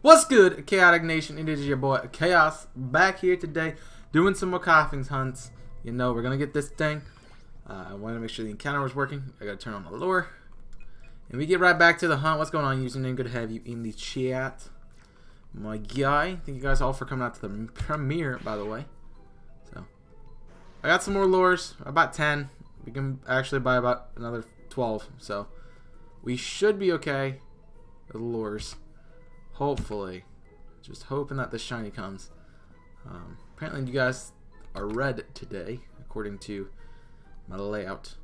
What's good, Chaotic Nation? It is your boy Chaos back here today doing some more Koffing's hunts. You know, we're going to get this thing. I wanted to make sure the encounter was working. I got to turn on the lure. And we get right back to the hunt. What's going on, username? Good to have you in the chat. My guy. Thank you guys all for coming out to the premiere, by the way. So, I got some more lures. About 10. We can actually buy about another 12. So, we should be okay with lures. Hopefully. Just hoping that the shiny comes. Apparently you guys are red today, according to my layout.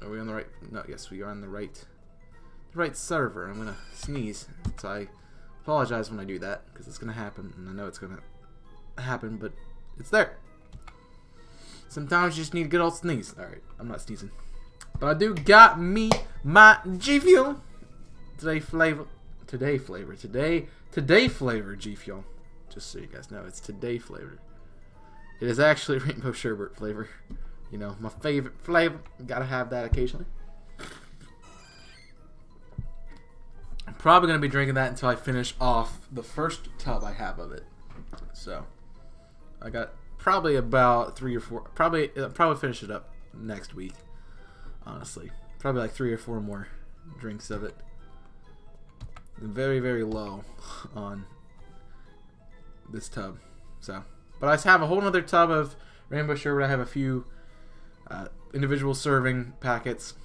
Are we on the right? No, yes, we are on the right server. I'm gonna sneeze, so I apologize when I do that, because it's gonna happen, and I know it's gonna happen, but it's there. Sometimes you just need a good old sneeze. Alright, I'm not sneezing. But I do got me my G Fuel. Today flavor G Fuel. Just so you guys know, it's today flavor. It is actually rainbow sherbet flavor. You know, my favorite flavor. Gotta have that occasionally. I'm probably gonna be drinking that until I finish off the first tub I have of it. So I got probably about 3 or 4. Probably finish it up next week. Honestly, probably like 3 or 4 more drinks of it. Very, very low on this tub. So, but I have a whole other tub of rainbow sherbet. I have a few individual serving packets.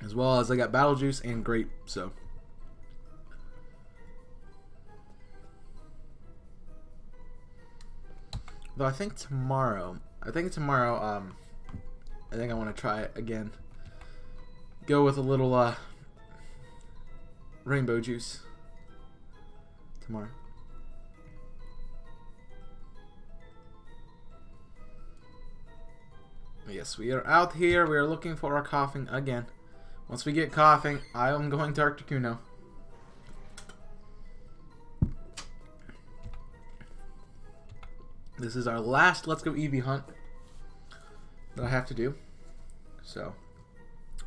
As well as I got battle juice and grape. So, though I think tomorrow I think I want to try it again. Go with a little rainbow juice tomorrow. Yes, we are out here. We are looking for our Koffing again. Once we get Koffing, I am going to Articuno. This is our last Let's Go Eevee hunt that I have to do. So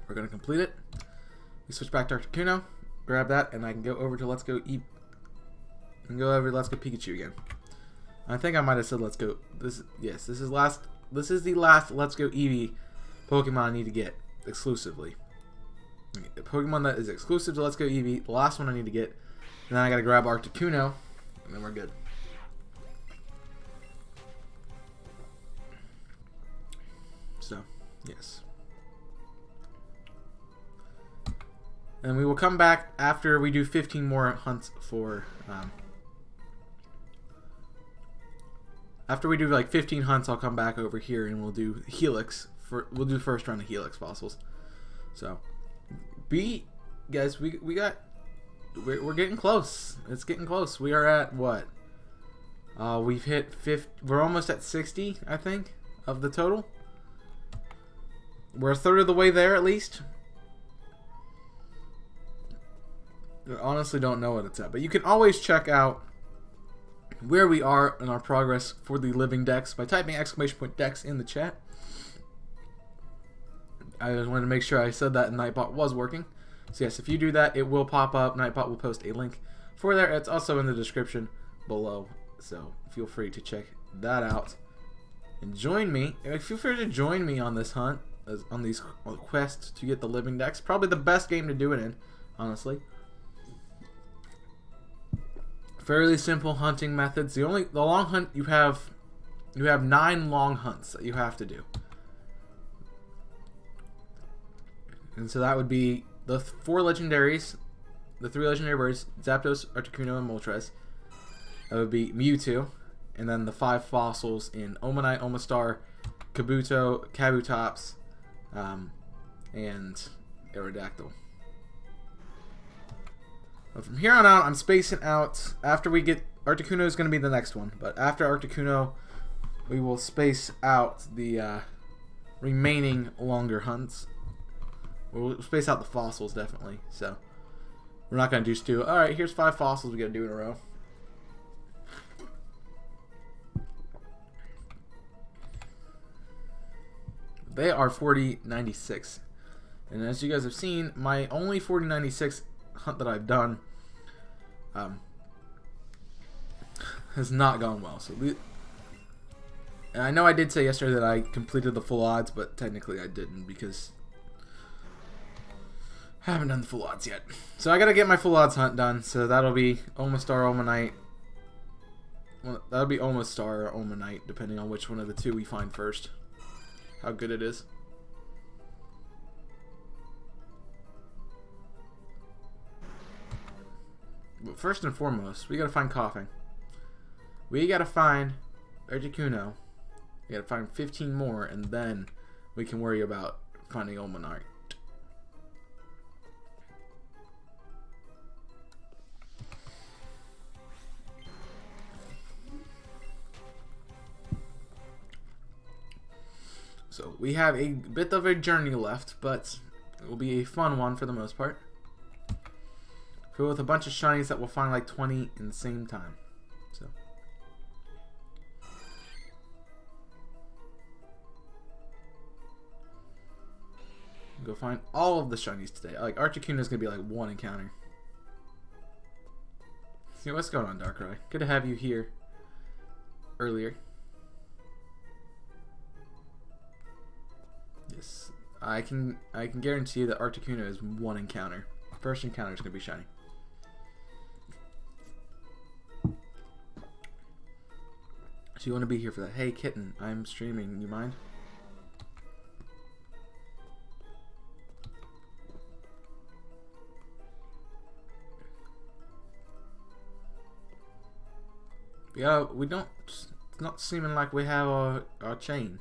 we're going to complete it. We switch back to Articuno, grab that, and I can go over to Let's Go Eevee. And go over to Let's Go Pikachu again. I think I might have said Let's Go. This is the last Let's Go Eevee Pokemon I need to get exclusively. The Pokemon that is exclusive to Let's Go Eevee, the last one I need to get. And then I got to grab Articuno, and then we're good. So, yes. And we will come back after we do 15 more hunts for, after we do like 15 hunts, I'll come back over here and we'll do Helix. We'll do first round of Helix fossils. So, guys, we're getting close. It's getting close. We are at what? We've hit 50. We're almost at 60, I think, of the total. We're a third of the way there, at least. I honestly don't know what it's at, but you can always check out where we are in our progress for the living dex by typing !dex in the chat. I just wanted to make sure I said that and Nightbot was working. So yes, if you do that, it will pop up. Nightbot will post a link for there. It's also in the description below, so feel free to check that out. And join me. Feel free to join me on this hunt, on these quests to get the living dex. Probably the best game to do it in, honestly. Fairly simple hunting methods. The long hunt you have 9 long hunts that you have to do. And so that would be the 4 legendaries, the 3 legendary birds, Zapdos, Articuno, and Moltres. That would be Mewtwo, and then the 5 fossils in Omanite, Omastar, Kabuto, Kabutops, and Aerodactyl. But from here on out, I'm spacing out. After we get Articuno is going to be the next one, but after Articuno, we will space out the remaining longer hunts. We'll space out the fossils definitely. So we're not going to just do. All right, here's 5 fossils we got to do in a row. They are 40.96. And as you guys have seen, my only 4096 hunt that I've done has not gone well. So and I know I did say yesterday that I completed the full odds, but technically I didn't because I haven't done the full odds yet. So I gotta get my full odds hunt done. So that'll be Oma Star, Oma Night. Well, that'll be Oma Star or Oma Night, depending on which one of the two we find first. How good it is. But first and foremost, we gotta find Koffing. We gotta find Articuno. We gotta find 15 more, and then we can worry about finding Oma Night. So we have a bit of a journey left, but it will be a fun one for the most part. Filled with a bunch of shinies that we'll find like 20 in the same time. So go find all of the shinies today. Like Articuno is gonna be like one encounter. See what's going on, Darkrai? Good to have you here earlier. Yes, I can guarantee you that Articuno is one encounter. First encounter is gonna be shiny. So you want to be here for that? Hey kitten, I'm streaming. You mind? Yeah, we don't. It's not seeming like we have our chain.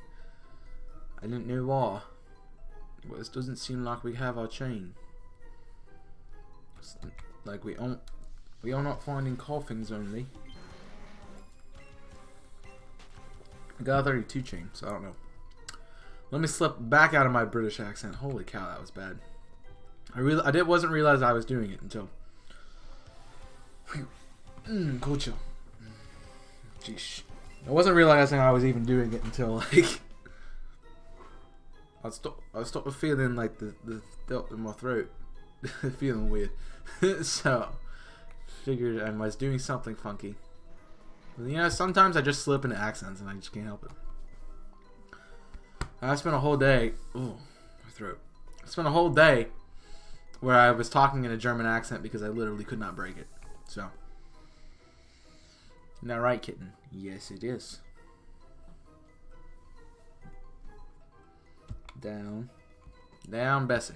I didn't know why. But this doesn't seem like we have our chain. It's like we are not finding Koffings only. I got a 32 chain, so I don't know. Let me slip back out of my British accent. Holy cow, that was bad. I wasn't realize I was doing it until. Culture. Jeez. I wasn't realizing I was even doing it until like I was stopped feeling like the throat in my throat, feeling weird. So figured I was doing something funky. But, you know, sometimes I just slip into accents and I just can't help it. I spent a whole day. Ooh, my throat. I spent a whole day where I was talking in a German accent because I literally could not break it. So. Isn't that right, kitten? Yes, it is. Down. Down, Bessie.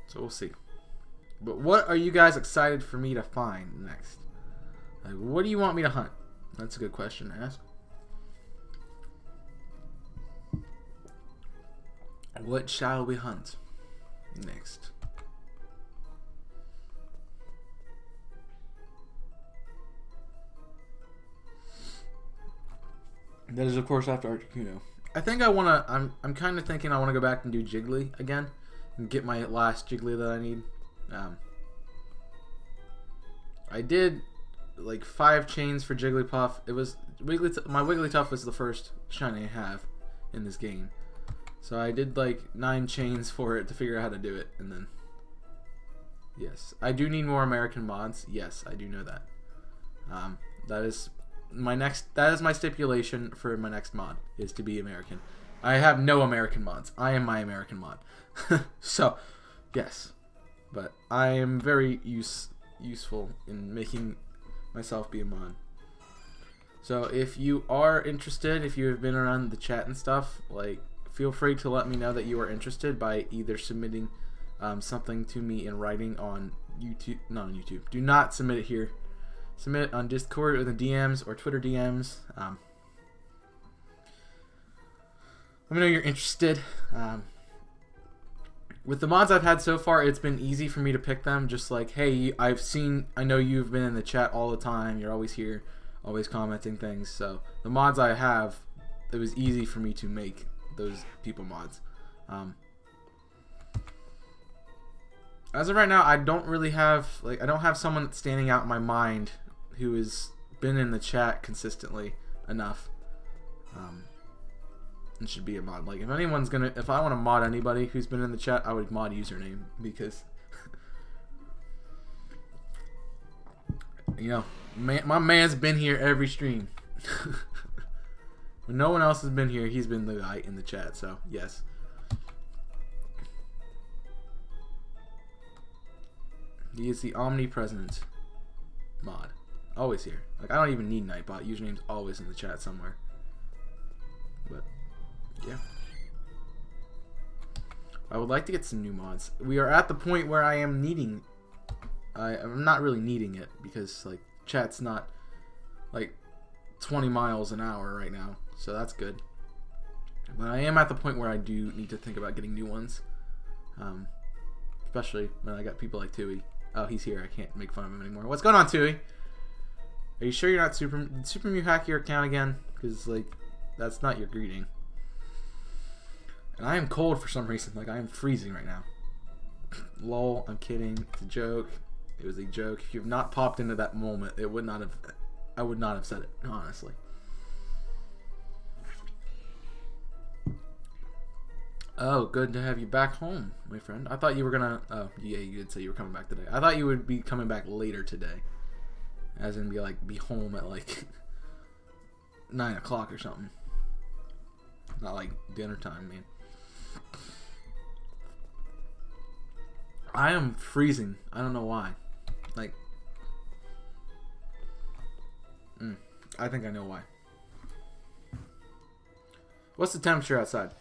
So we'll see. But what are you guys excited for me to find next? Like, what do you want me to hunt? That's a good question to ask. What shall we hunt next? That is, of course, after Articuno. I think I wanna. I'm kind of thinking I want to go back and do Jiggly again and get my last Jiggly that I need. I did like 5 chains for Jigglypuff. It was my Wigglytuff was the first shiny I have in this game. So I did like 9 chains for it to figure out how to do it, and then yes, I do need more American mods. Yes, I do know that. That is my stipulation for my next mod, is to be American. I have no American mods. I am my American mod. So yes, but I am very useful in making myself be a mod. So if you are interested, if you have been around the chat and stuff, like, feel free to let me know that you are interested by either submitting something to me in writing on YouTube. Not on YouTube. Do not submit it here. Submit it on Discord or the DMs or Twitter DMs. Let me know you're interested. With the mods I've had so far, it's been easy for me to pick them. Just like, hey, I know you've been in the chat all the time. You're always here, always commenting things. So the mods I have, it was easy for me to make those people mods. As of right now, I don't really have, like, I don't have someone that's standing out in my mind who has been in the chat consistently enough, it should be a mod. Like, if anyone's gonna, if I want to mod anybody who's been in the chat, I would mod username, because you know, my man's been here every stream. When no one else has been here, he's been the guy in the chat. So yes. He is the omnipresent mod. Always here. Like, I don't even need Nightbot. Username's always in the chat somewhere. But, yeah. I would like to get some new mods. We are at the point where I am needing... I'm not really needing it, because, like, chat's not, like, 20 miles an hour right now. So that's good. But I am at the point where I do need to think about getting new ones. Especially when I got people like Tui. Oh, he's here. I can't make fun of him anymore. What's going on, Tui? Are you sure you're not Super... Did Super Mew hack your account again? Because, like, that's not your greeting. And I am cold for some reason. Like, I am freezing right now. Lol, I'm kidding. It's a joke. It was a joke. If you have not popped into that moment, it would not have... I would not have said it, honestly. Oh, good to have you back home, my friend. I thought you were gonna... Oh, yeah, you did say you were coming back today. I thought you would be coming back later today. As in, be home at, like, 9 o'clock or something. Not, like, dinner time, man. I am freezing. I don't know why. Like... I think I know why. What's the temperature outside?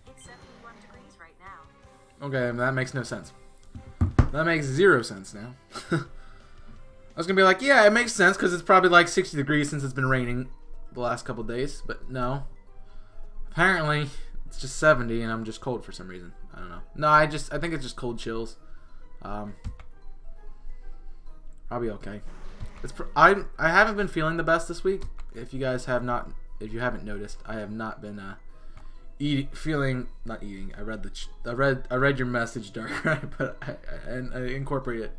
It's 71 degrees right now. Okay, that makes no sense. That makes 0 sense now. I was gonna be like, yeah, it makes sense because it's probably like 60 degrees since it's been raining the last couple days, but no. Apparently, it's just 70 and I'm just cold for some reason. I don't know. No, I think it's just cold chills. I'll be okay. I haven't been feeling the best this week. If you guys have not, if you haven't noticed, I have not been not eating. I read your message, Dark, but I incorporate it.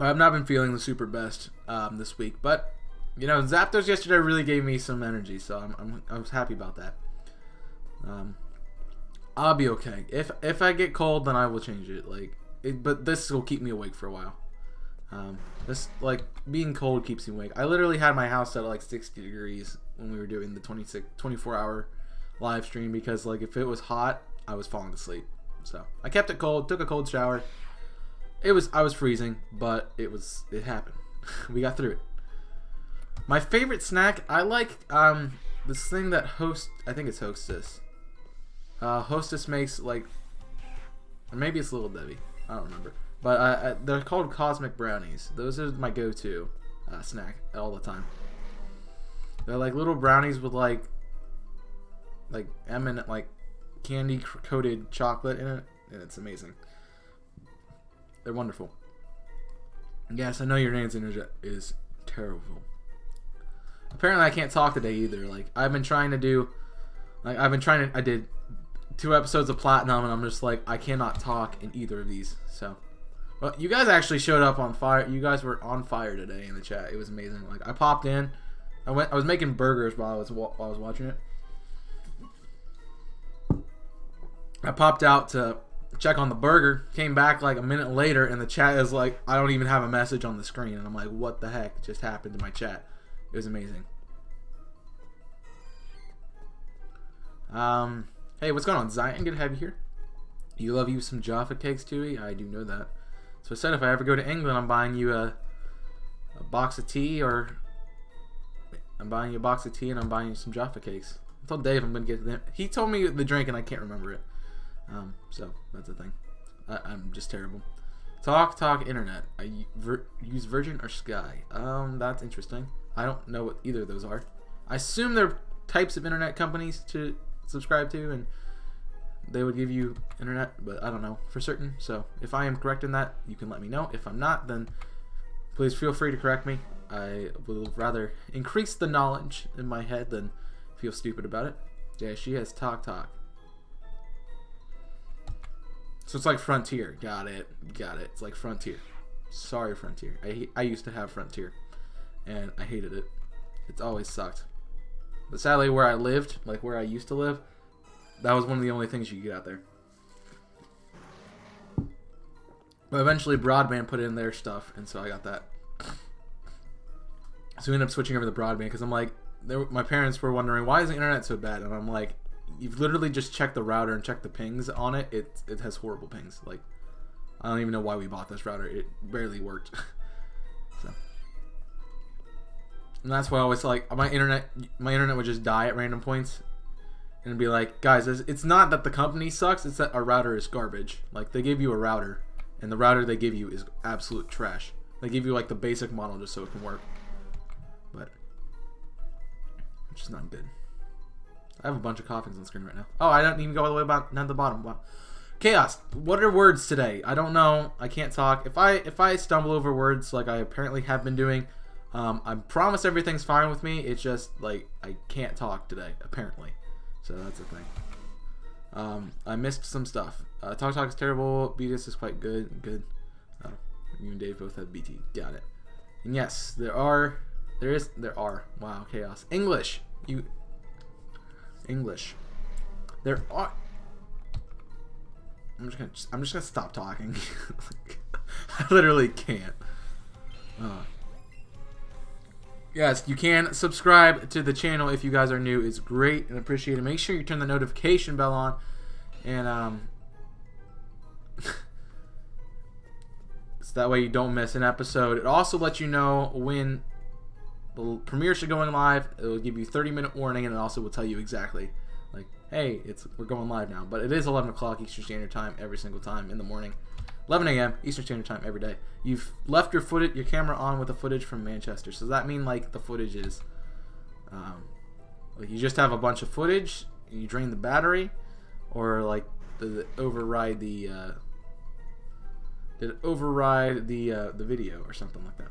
I've not been feeling the super best this week, but you know, Zapdos yesterday really gave me some energy, so I was happy about that. I'll be okay. If I get cold, then I will change it. But this will keep me awake for a while. This, like, being cold keeps me awake. I literally had my house set at like 60 degrees when we were doing the 24-hour live stream, because like if it was hot, I was falling asleep. So I kept it cold, took a cold shower. I was freezing, but it happened. We got through it. My favorite snack, I like this thing that I think it's Hostess. Hostess makes, like, or maybe it's Little Debbie. I don't remember. But they're called Cosmic Brownies. Those are my go-to snack all the time. They're like little brownies with like candy coated chocolate in it, and it's amazing. They're wonderful. Yes, I know your name's internet is terrible. Apparently, I can't talk today either. Like, I did 2 episodes of Platinum, and I'm just like, I cannot talk in either of these. So, well, you guys actually showed up on fire. You guys were on fire today in the chat. It was amazing. Like, I popped in. I was making burgers while I was watching it. I popped out to check on the burger. Came back like a minute later, and the chat is like, I don't even have a message on the screen, and I'm like, what the heck just happened to my chat? It was amazing. Hey, what's going on, Zion? Good to have you here. You love you some Jaffa cakes, Tui? I do know that. So I said if I ever go to England, I'm buying you a box of tea, or I'm buying you a box of tea, and I'm buying you some Jaffa cakes. I told Dave I'm going to get them. He told me the drink, and I can't remember it. So that's the thing. I'm just terrible. Talk internet. I use Virgin or Sky. That's interesting. I don't know what either of those are. I assume they're types of internet companies to subscribe to, and they would give you internet, but I don't know for certain. So if I am correct in that, you can let me know. If I'm not, then please feel free to correct me. I will rather increase the knowledge in my head than feel stupid about it. Yeah, she has talk. So it's like Frontier. Got it. It's like Frontier. Sorry, Frontier. I used to have Frontier, and I hated it. It's always sucked. But sadly, where I lived, like where I used to live, that was one of the only things you could get out there. But eventually, broadband put in their stuff, and so I got that. So we ended up switching over to broadband because I'm like, my parents were wondering, why is the internet so bad? And I'm like, you've literally just checked the router and checked the pings on it. It has horrible pings. Like, I don't even know why we bought this router. It barely worked. So, and that's why I always like my internet would just die at random points, and be like, guys, it's not that the company sucks. It's that our router is garbage. Like, they give you a router, and the router they give you is absolute trash. They give you like the basic model just so it can work, but which is not good. I have a bunch of Koffings on the screen right now. Oh, I don't even go all the way down to the bottom. Wow. Chaos. What are words today? I don't know. I can't talk. If I stumble over words like I apparently have been doing, I promise everything's fine with me. It's just like I can't talk today apparently. So that's the thing. I missed some stuff. Talk is terrible. BTS is quite good. Good. You and Dave both have BT. Got it. And yes, there are. Wow, chaos. English. English. There are. I'm just gonna stop talking. I literally can't. Yes, you can subscribe to the channel if you guys are new. It's great and appreciated. Make sure you turn the notification bell on, and so that way you don't miss an episode. It also lets you know when the premiere should going live. It will give you 30-minute warning, and it also will tell you exactly, like, hey, we're going live now. But it is 11 o'clock Eastern Standard Time every single time in the morning. 11 a.m. Eastern Standard Time every day. You've left your camera on with the footage from Manchester. So does that mean like the footage is, like you just have a bunch of footage and you drain the battery, or like did it override the video or something like that?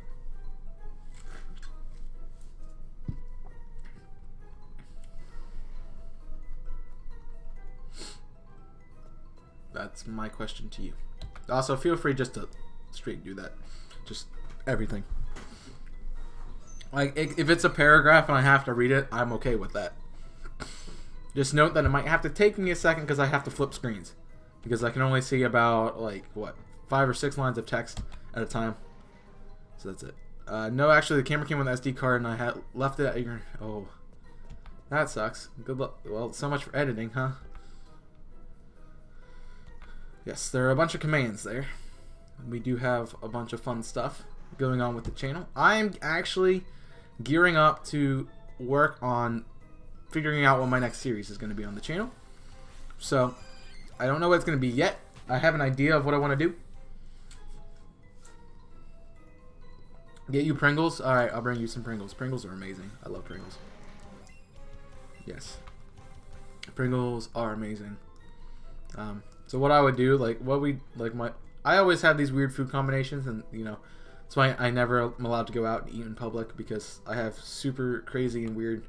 That's my question to you. Also, feel free just to straight do that. Just everything. Like, if it's a paragraph and I have to read it, I'm okay with that. Just note that it might have to take me a second because I have to flip screens. Because I can only see about, like, what, 5 or 6 lines of text at a time. So that's it. No, actually, the camera came with an SD card and I had left it at your... Oh. That sucks. Good luck. Well, so much for editing, huh? Yes, there are a bunch of commands there. We do have a bunch of fun stuff going on with the channel. I'm actually gearing up to work on figuring out what my next series is going to be on the channel. So, I don't know what it's going to be yet. I have an idea of what I want to do. Get you Pringles? Alright, I'll bring you some Pringles. Pringles are amazing. I love Pringles. Yes. Pringles are amazing. So what I would do, I always have these weird food combinations, and you know, that's why I never am allowed to go out and eat in public, because I have super crazy and weird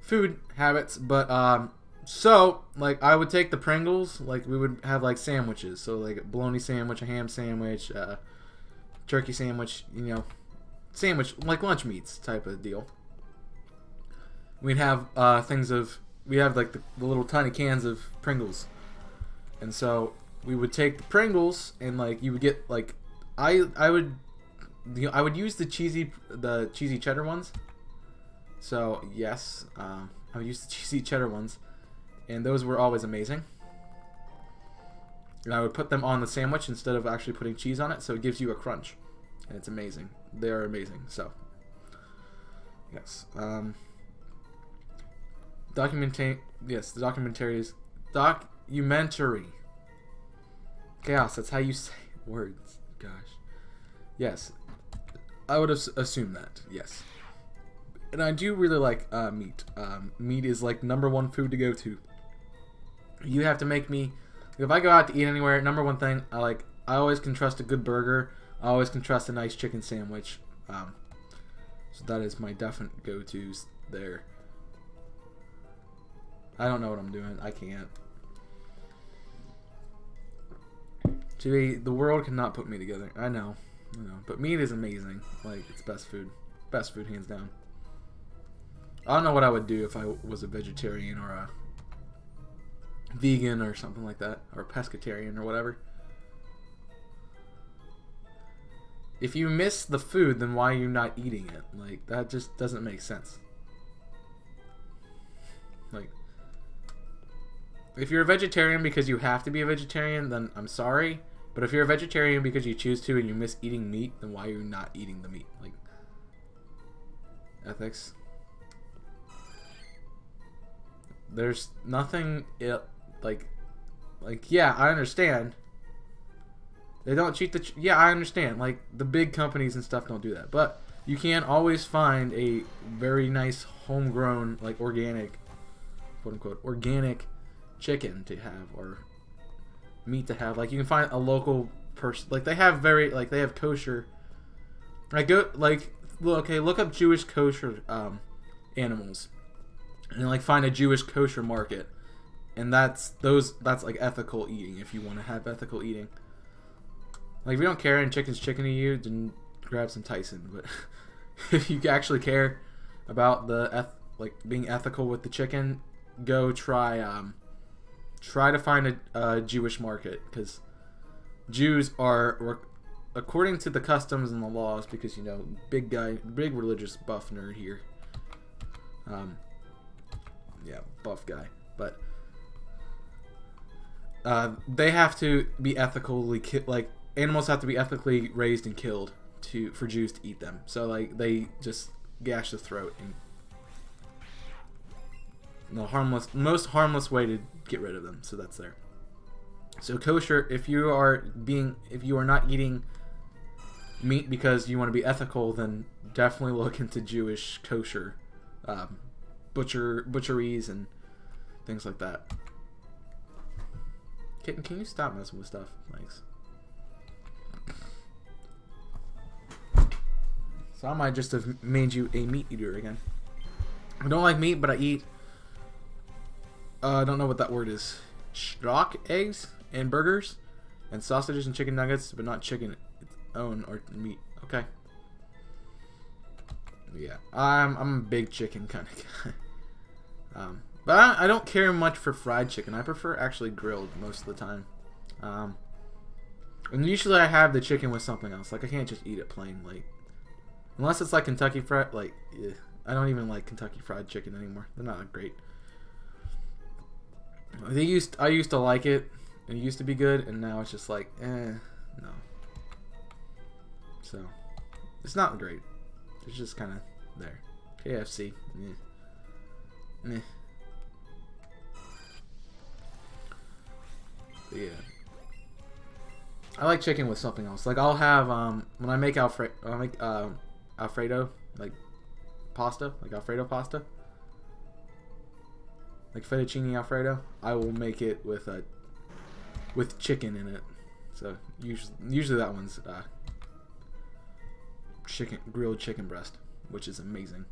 food habits. But so like I would take the Pringles, like we would have like sandwiches, so like a bologna sandwich, a ham sandwich, turkey sandwich, you know, sandwich like lunch meats type of deal. We'd have we have like the little tiny cans of Pringles. And so we would take the Pringles and like you would get like I would use the cheesy cheddar ones. So yes, I would use the cheesy cheddar ones, and those were always amazing. And I would put them on the sandwich instead of actually putting cheese on it, so it gives you a crunch, and it's amazing. They are amazing. So yes, documentary. Chaos, that's how you say words. Gosh. Yes. I would assume that. Yes. And I do really like meat. Meat is like #1 food to go to. You have to make me... If I go out to eat anywhere, #1 thing, I always can trust a good burger. I always can trust a nice chicken sandwich. So that is my definite go-tos there. I don't know what I'm doing. I can't. The world cannot put me together. I know. You know, but meat is amazing. Like, it's best food. Best food, hands down. I don't know what I would do if I was a vegetarian or a vegan or something like that, or a pescatarian or whatever. If you miss the food, then why are you not eating it? Like, that just doesn't make sense. Like, if you're a vegetarian because you have to be a vegetarian, then I'm sorry. But if you're a vegetarian because you choose to and you miss eating meat, then why are you not eating the meat? Like, ethics. There's nothing, like, yeah, I understand. They don't cheat the, yeah, I understand. Like, the big companies and stuff don't do that. But you can always find a very nice homegrown, like, organic, quote unquote, organic chicken to have, or meat to have. Like, you can find a local person, like, they have they have kosher, like, look up Jewish kosher animals, and like find a Jewish kosher market, and that's like ethical eating. If you want to have ethical eating, like, if you don't care and chicken's chicken to you, then grab some Tyson. But if you actually care about the being ethical with the chicken, go try to find a Jewish market, because Jews are, according to the customs and the laws, because, you know, big religious buff nerd here. Yeah, buff guy. But they have to be ethically like, animals have to be ethically raised and killed for Jews to eat them. So, like, they just gash the throat, and the most harmless way to get rid of them. So that's there. So kosher, if you are not eating meat because you want to be ethical, then definitely look into Jewish kosher butcheries and things like that. Can you stop messing with stuff? Thanks. So I might just have made you a meat eater again. I don't like meat, but I eat. I don't know what that word is. Stock, eggs, and burgers, and sausages and chicken nuggets, but not chicken its own or meat. Okay. Yeah, I'm a big chicken kind of guy. But I don't care much for fried chicken. I prefer actually grilled most of the time. And usually I have the chicken with something else. Like, I can't just eat it plain. Like, unless it's like Kentucky Fried. Like, I don't even like Kentucky Fried Chicken anymore. They're not great. I used to like it. It used to be good, and now it's just like, no. So, it's not great. It's just kind of there. KFC, meh. But yeah, I like chicken with something else. Like, I'll have when I make Alfredo, like pasta, like Alfredo pasta, like fettuccine Alfredo. I will make it with chicken in it. So usually that one's grilled chicken breast, which is amazing.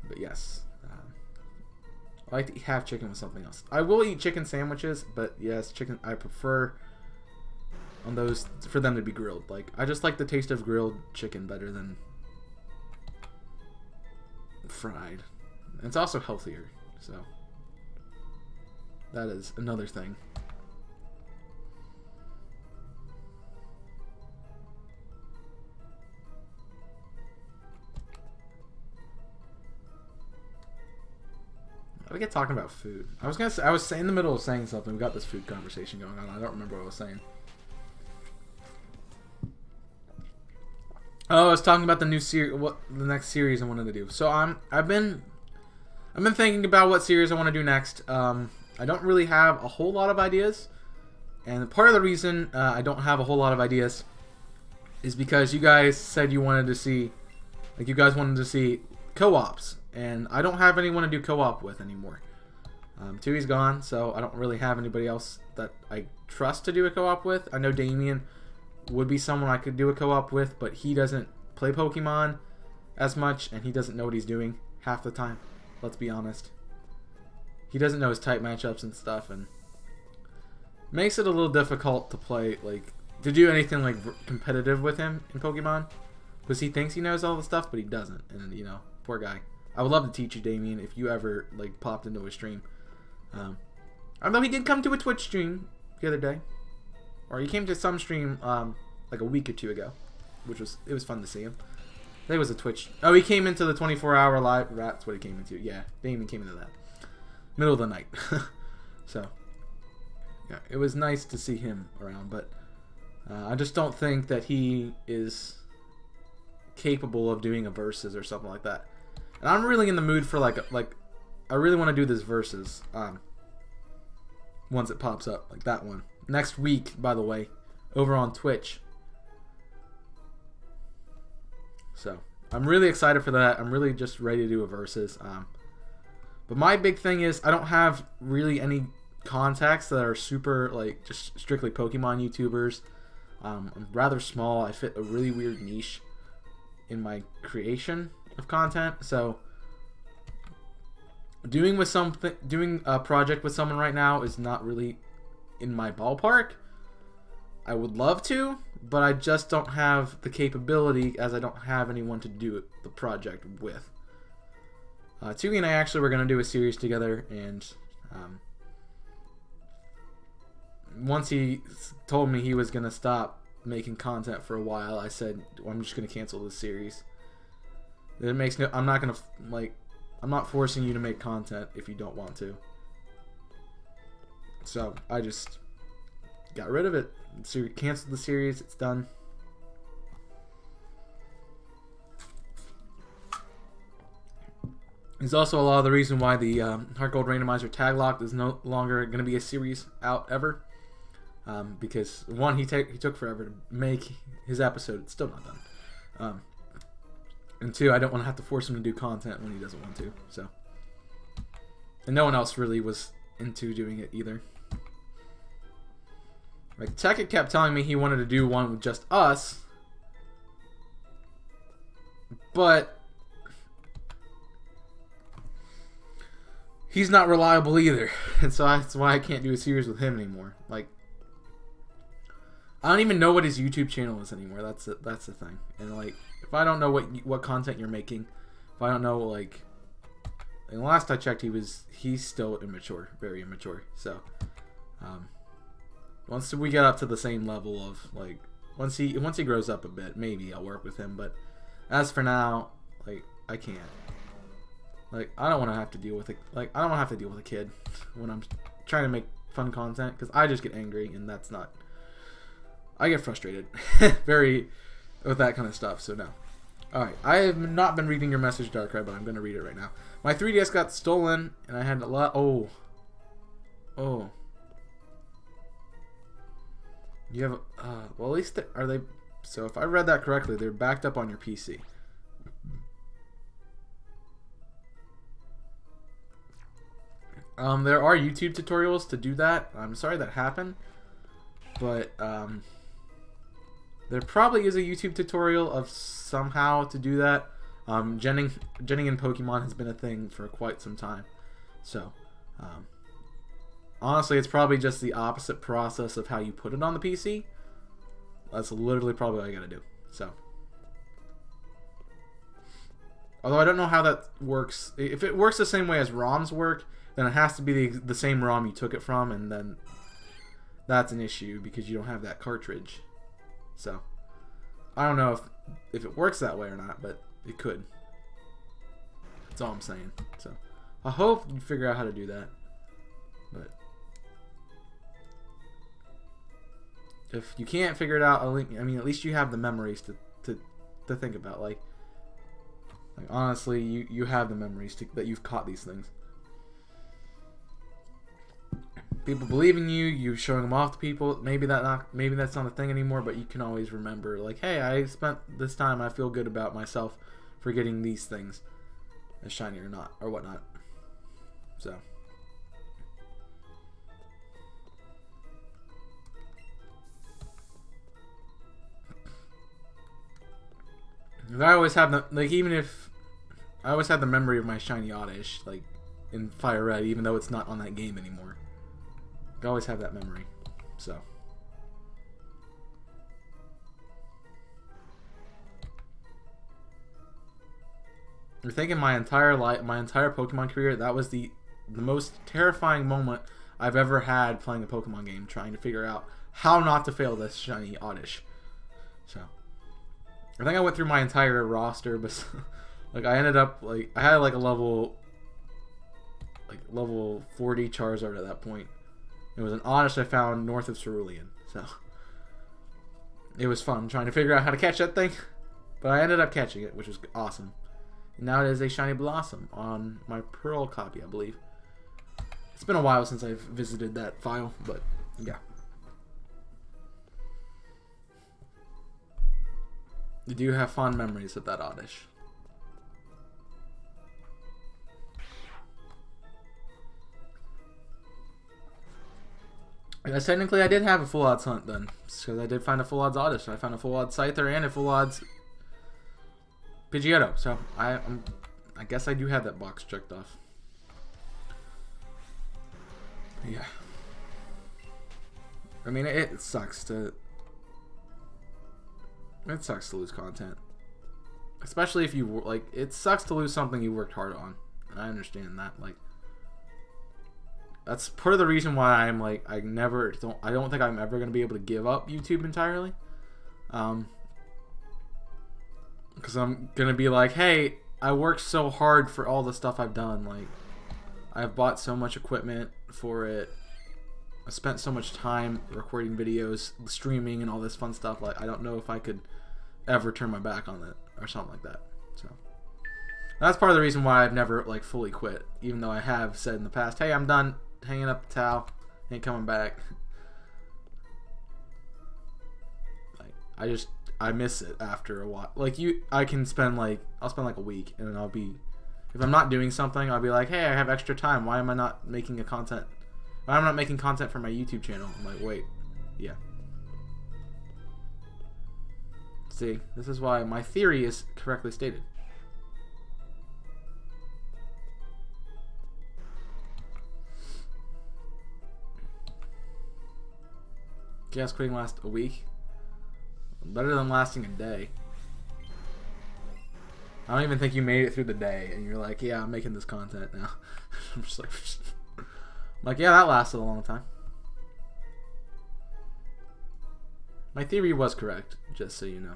But yes, I like to have chicken with something else. I will eat chicken sandwiches, but yes, chicken I prefer on those for them to be grilled. Like, I just like the taste of grilled chicken better than fried. And it's also healthier, so that is another thing. We get talking about food. I was in the middle of saying something. We got this food conversation going on. I don't remember what I was saying. Oh, I was talking about the new series. What the next series I wanted to do. So I've been thinking about what series I want to do next. I don't really have a whole lot of ideas, and part of the reason I don't have a whole lot of ideas is because you guys said you wanted to see, co-ops. And I don't have anyone to do co-op with anymore. Tui's gone, so I don't really have anybody else that I trust to do a co-op with. I know Damien would be someone I could do a co-op with, but he doesn't play Pokemon as much, and he doesn't know what he's doing half the time. Let's be honest. He doesn't know his type matchups and stuff, and makes it a little difficult to play, like, to do anything like competitive with him in Pokemon, because he thinks he knows all the stuff, but he doesn't. And you know, poor guy. I would love to teach you, Damien, if you ever like popped into a stream. Although he did come to a Twitch stream the other day, or he came to some stream like a week or two ago, which was fun to see him. I think it was a Twitch. Oh, he came into the 24-hour live. That's what he came into. Yeah, Damien came into that middle of the night. So yeah, it was nice to see him around, but I just don't think that he is capable of doing a versus or something like that. And I'm really in the mood for like I really want to do this versus once it pops up, like that one next week, by the way, over on Twitch. So I'm really excited for that. I'm really just ready to do a versus. But my big thing is I don't have really any contacts that are super like just strictly Pokemon YouTubers. I'm rather small. I fit a really weird niche in my creation of content. So doing a project with someone right now is not really in my ballpark. I would love to, but I just don't have the capability, as I don't have anyone to do the project with. Tsugi and I actually were going to do a series together, and once he told me he was going to stop making content for a while, I said, well, I'm just going to cancel this series. It makes no, I'm not going to, like, I'm not forcing you to make content if you don't want to. So I just got rid of it. Canceled the series. It's done. There's also a lot of the reason why the Heart Gold Randomizer Tag Locked is no longer going to be a series out ever. Because one, he took forever to make his episode. It's still not done. And two, I don't want to have to force him to do content when he doesn't want to. So, and no one else really was into doing it either. Like Tekka kept telling me he wanted to do one with just us, but he's not reliable either, and so that's why I can't do a series with him anymore. Like, I don't even know what his YouTube channel is anymore. That's the thing. And like, if I don't know what content you're making, if I don't know, like, and last I checked, he's still immature, very immature. So, once we get up to the same level of like, once he grows up a bit, maybe I'll work with him. But as for now, like, I can't. Like, I don't want to have to deal with it. Like, I don't want to have to deal with a kid when I'm trying to make fun content, because I just get angry, and that's not. I get frustrated, very, with that kind of stuff. So no. All right, I have not been reading your message, Darkrai, but I'm gonna read it right now. My 3DS got stolen, and I had a lot. Oh. You have. Well, at least are they? So if I read that correctly, they're backed up on your PC. There are YouTube tutorials to do that. I'm sorry that happened, but there probably is a YouTube tutorial of somehow to do that. Genning in Pokemon has been a thing for quite some time, so honestly, it's probably just the opposite process of how you put it on the PC. That's literally probably all you gotta do. So, although I don't know how that works. If it works the same way as ROMs work, then it has to be the same ROM you took it from, and then that's an issue because you don't have that cartridge. So, I don't know if it works that way or not, but it could. That's all I'm saying. So, I hope you figure out how to do that. But if you can't figure it out, I mean, at least you have the memories to think about. Like honestly, you have the memories that you've caught these things. People believe in you. You're showing them off to people. Maybe that's not a thing anymore. But you can always remember, like, hey, I spent this time. I feel good about myself for getting these things, as shiny or not, or whatnot. So. I always have the, like, even if I always have the memory of my shiny Oddish, like in Fire Red, even though it's not on that game anymore. I always have that memory. So I think in my entire life, my entire Pokemon career, that was the most terrifying moment I've ever had playing a Pokemon game, trying to figure out how not to fail this shiny Oddish. So, I think I went through my entire roster, but like I ended up like I had like a level 40 Charizard at that point. It was an Oddish I found north of Cerulean, so it was fun trying to figure out how to catch that thing. But I ended up catching it, which was awesome. And now it is a shiny Blossom on my Pearl copy, I believe. It's been a while since I've visited that file, but yeah. I do have fond memories of that Oddish. I guess technically I did have a full odds hunt then, because I did find a full odds Oddish. I found a full odds Scyther and a full odds Pidgeotto, so I guess I do have that box checked off. Yeah. I mean, it sucks to lose content, especially if you like. It sucks to lose something you worked hard on. And I understand that. Like, that's part of the reason why I'm like I don't think I'm ever gonna be able to give up YouTube entirely. Because I'm gonna be like, hey, I worked so hard for all the stuff I've done. Like, I've bought so much equipment for it. I spent so much time recording videos, streaming, and all this fun stuff. Like, I don't know if I could ever turn my back on it or something like that. So that's part of the reason why I've never like fully quit, even though I have said in the past, hey, I'm done hanging up the towel, ain't coming back. Like, I miss it after a while. Like I'll spend like a week, and then I'll be, if I'm not doing something, I'll be like, hey, I have extra time. Why am I not making content? Why am I not making content for my YouTube channel? I'm like, wait, yeah. See, this is why my theory is correctly stated. Gas quitting last a week. Better than lasting a day. I don't even think you made it through the day, and you're like, yeah, I'm making this content now. I'm just like, yeah, that lasted a long time. My theory was correct, just so you know.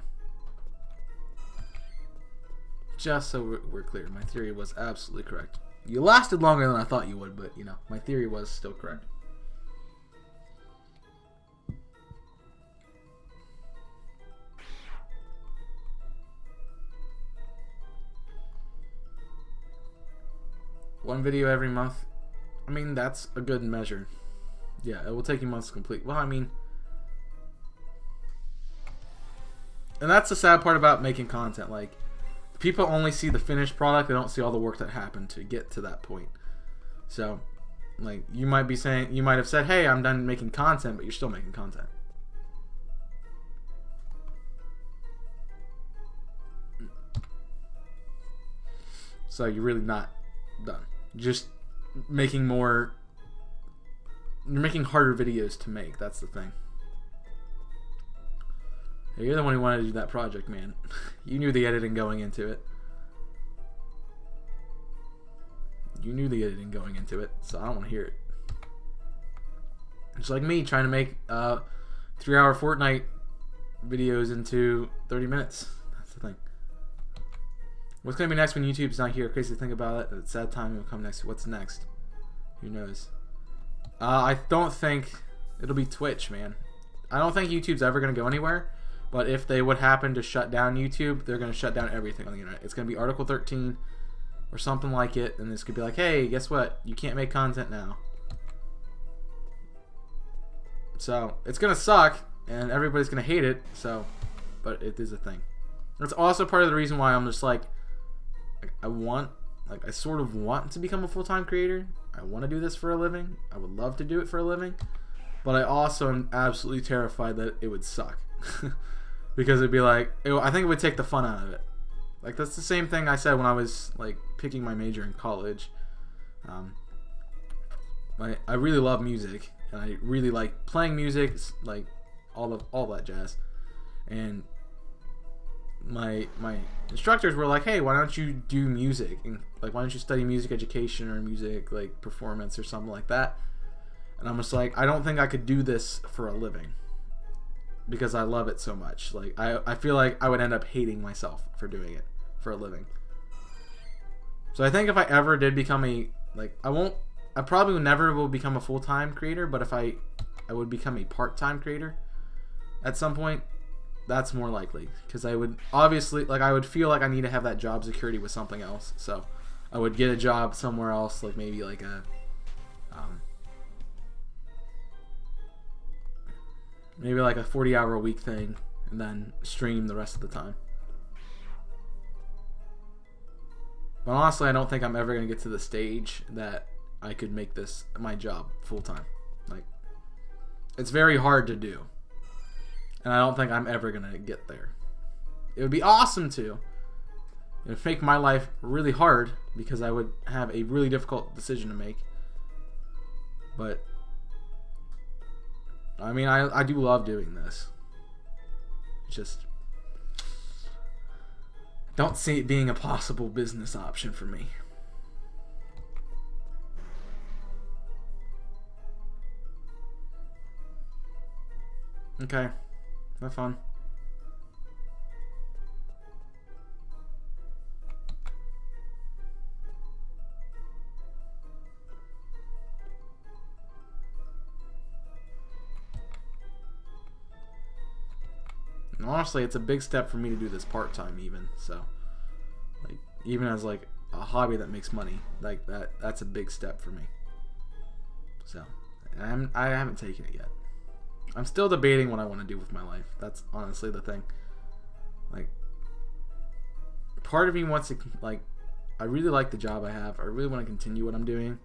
Just so we're clear, my theory was absolutely correct. You lasted longer than I thought you would, but, you know, my theory was still correct. One video every month. I mean, that's a good measure. Yeah, it will take you months to complete. Well, I mean, and that's the sad part about making content. Like, people only see the finished product. They don't see all the work that happened to get to that point. So, like, you might have said, hey, I'm done making content, but you're still making content. So you're really not done. Just making more. You're making harder videos to make. That's the thing. Hey, you're the one who wanted to do that project, man. You knew the editing going into it. You knew the editing going into it, so I don't want to hear it. It's like me trying to make 3-hour Fortnite videos into 30 minutes. That's the thing. What's going to be next when YouTube's not here? Crazy to think about it. It's sad time will come next. What's next? Who knows? I don't think it'll be Twitch, man. I don't think YouTube's ever going to go anywhere. But if they would happen to shut down YouTube, they're going to shut down everything on the internet. It's going to be Article 13 or something like it. And this could be like, hey, guess what? You can't make content now. So it's going to suck. And everybody's going to hate it. So, but it is a thing. It's also part of the reason why I'm just like, I sort of want to become a full-time creator. I want to do this for a living. I would love to do it for a living. But I also am absolutely terrified that it would suck. Because it'd be like, I think it would take the fun out of it. Like, that's the same thing I said when I was, like, picking my major in college. I really love music. And I really like playing music, like, all that jazz. And my instructors were like, hey, why don't you do music, and like, why don't you study music education or music like performance or something like that. And I'm just like, I don't think I could do this for a living because I love it so much. Like I feel like I would end up hating myself for doing it for a living. So I think if I ever did become I probably never will become a full-time creator, but if I would become a part-time creator at some point, that's more likely, because I would obviously, like, I would feel like I need to have that job security with something else. So I would get a job somewhere else, like maybe like a maybe like a 40-hour a week thing, and then stream the rest of the time. But honestly, I don't think I'm ever going to get to the stage that I could make this my job full time. Like, it's very hard to do. And I don't think I'm ever going to get there. It would be awesome to. It would make my life really hard because I would have a really difficult decision to make. But, I mean, I do love doing this. It's just, don't see it being a possible business option for me. Okay, have fun. And honestly, it's a big step for me to do this part-time even, so like, even as like a hobby that makes money, like that's a big step for me. So I haven't taken it yet. I'm still debating what I want to do with my life. That's honestly the thing. Like, part of me wants to, like, I really like the job I have. I really want to continue what I'm doing,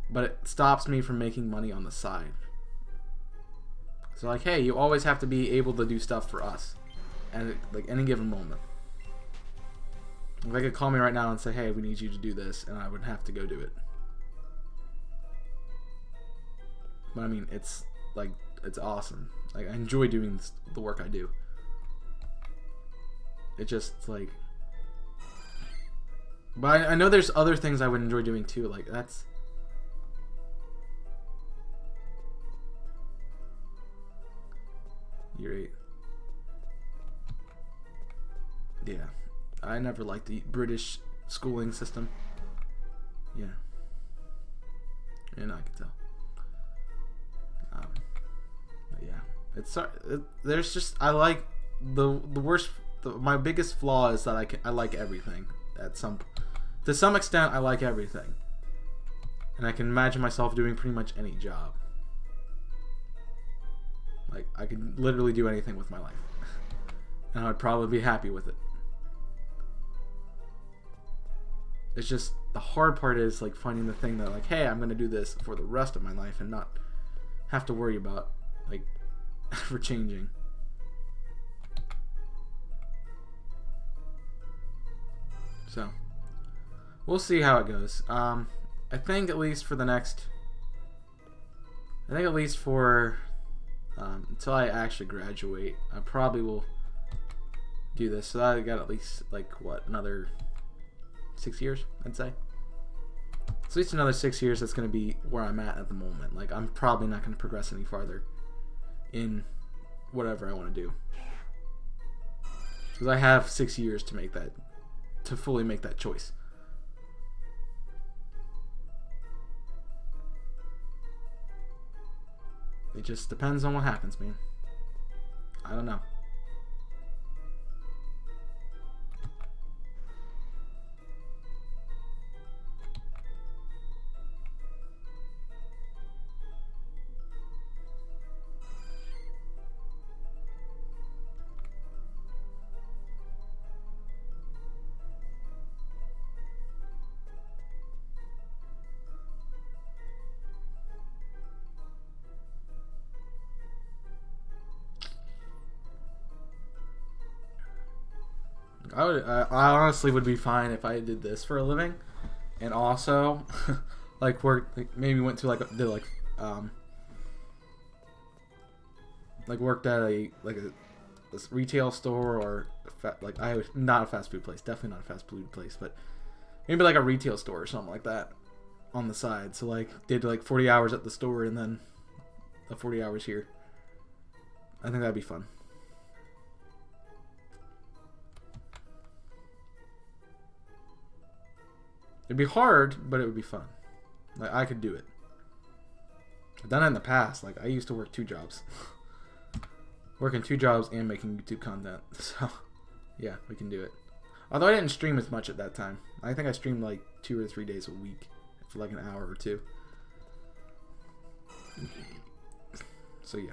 but it stops me from making money on the side. So like, hey, you always have to be able to do stuff for us at like any given moment. Like, they could call me right now and say, hey, we need you to do this, and I would have to go do it. But I mean, it's like, it's awesome. Like, I enjoy doing the work I do. It just like, but I know there's other things I would enjoy doing too. Like, that's, you're 8. Yeah, I never liked the British schooling system. Yeah, and I can tell. But yeah, it's there's just, I like the worst. My biggest flaw is that I like everything to some extent. I like everything, and I can imagine myself doing pretty much any job. Like, I could literally do anything with my life, and I would probably be happy with it. It's just, the hard part is like finding the thing that, like, hey, I'm gonna do this for the rest of my life and not have to worry about like for changing. So we'll see how it goes. I think at least for until I actually graduate, I probably will do this. So I got at least, like, what, another 6 years, I'd say. So at least another 6 years. That's going to be where I'm at the moment. Like, I'm probably not going to progress any farther in whatever I want to do, because I have 6 years to fully make that choice. It just depends on what happens, man. I don't know. I honestly would be fine if I did this for a living, and also like worked, like maybe went to like worked at a a retail store or like not a fast food place, definitely not a fast food place, but maybe like a retail store or something like that on the side. So like did like 40 hours at the store and then the 40 hours here. I think that'd be fun. It'd be hard, but it would be fun. Like I could do it. I've done it in the past. Like I used to work 2 jobs. Working 2 jobs and making YouTube content. So yeah, we can do it. Although I didn't stream as much at that time. I think I streamed like 2 or 3 days a week for like an hour or 2. So yeah.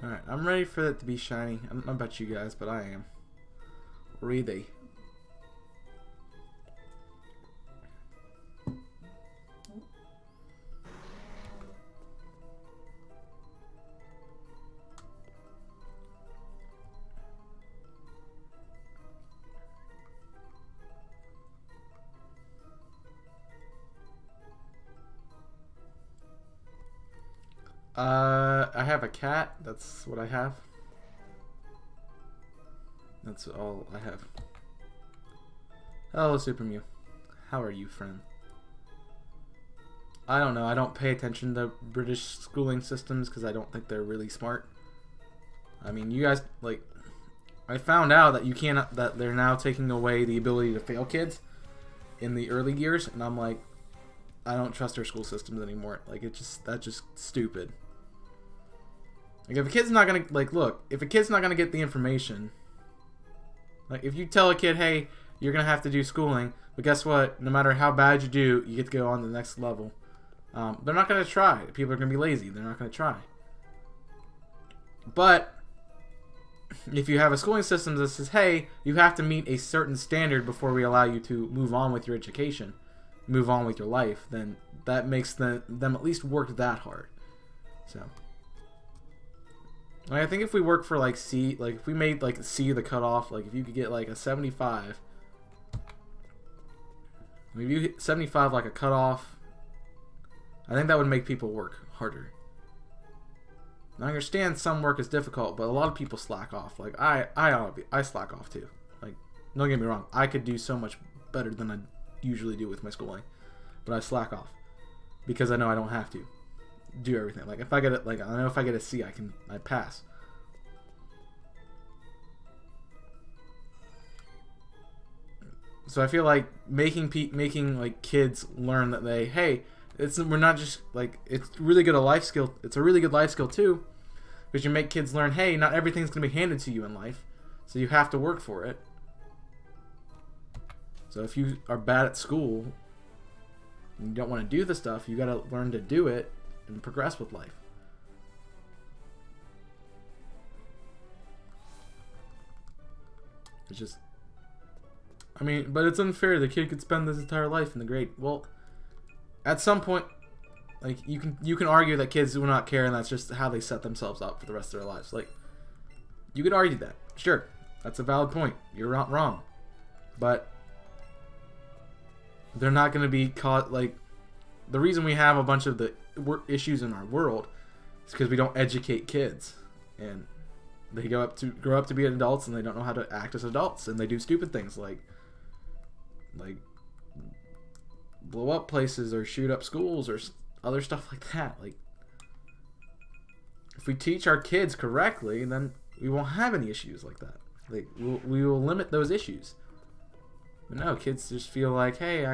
Alright, I'm ready for it to be shiny. I don't know about you guys, but I am. Ready. I have a cat. That's what I have. That's all I have. Hello, Super Mew. How are you, friend? I don't know. I don't pay attention to British schooling systems because I don't think they're really smart. I mean, you guys, like, I found out that you cannot, that they're now taking away the ability to fail kids in the early years, and I'm like, I don't trust their school systems anymore. Like, that's just stupid. Like, if a kid's not gonna, like, look, if a kid's not gonna get the information, like, if you tell a kid, hey, you're gonna have to do schooling, but guess what? No matter how bad you do, you get to go on to the next level. They're not gonna try. People are gonna be lazy. They're not gonna try. But if you have a schooling system that says, hey, you have to meet a certain standard before we allow you to move on with your education, move on with your life, then that makes them at least work that hard. So, I think if we work for like C, like if we made like C the cutoff, like if you could get like a 75, if you hit 75 like a cutoff, I think that would make people work harder. I understand some work is difficult, but a lot of people slack off. Like I slack off too. Like, don't get me wrong, I could do so much better than I usually do with my schooling, but I slack off because I know I don't have to do everything. Like if I get it, like I know if I get a C, I pass. So I feel like making like kids learn that we're not just like, it's really good a life skill. It's a really good life skill too, because you make kids learn, hey, not everything's gonna be handed to you in life, so you have to work for it. So if you are bad at school and you don't want to do the stuff, you gotta learn to do it and progress with life. It's just, I mean, but it's unfair. The kid could spend his entire life in the grade. Well, at some point, like you can argue that kids do not care, and that's just how they set themselves up for the rest of their lives. Like, you could argue that, sure, that's a valid point. You're not wrong, but they're not going to be caught. Like, the reason we have a bunch of the issues in our world is because we don't educate kids, and they grow up to be adults, and they don't know how to act as adults, and they do stupid things like blow up places or shoot up schools or other stuff like that. Like, if we teach our kids correctly, then we won't have any issues like that. Like, we will limit those issues. But no, kids just feel like, hey,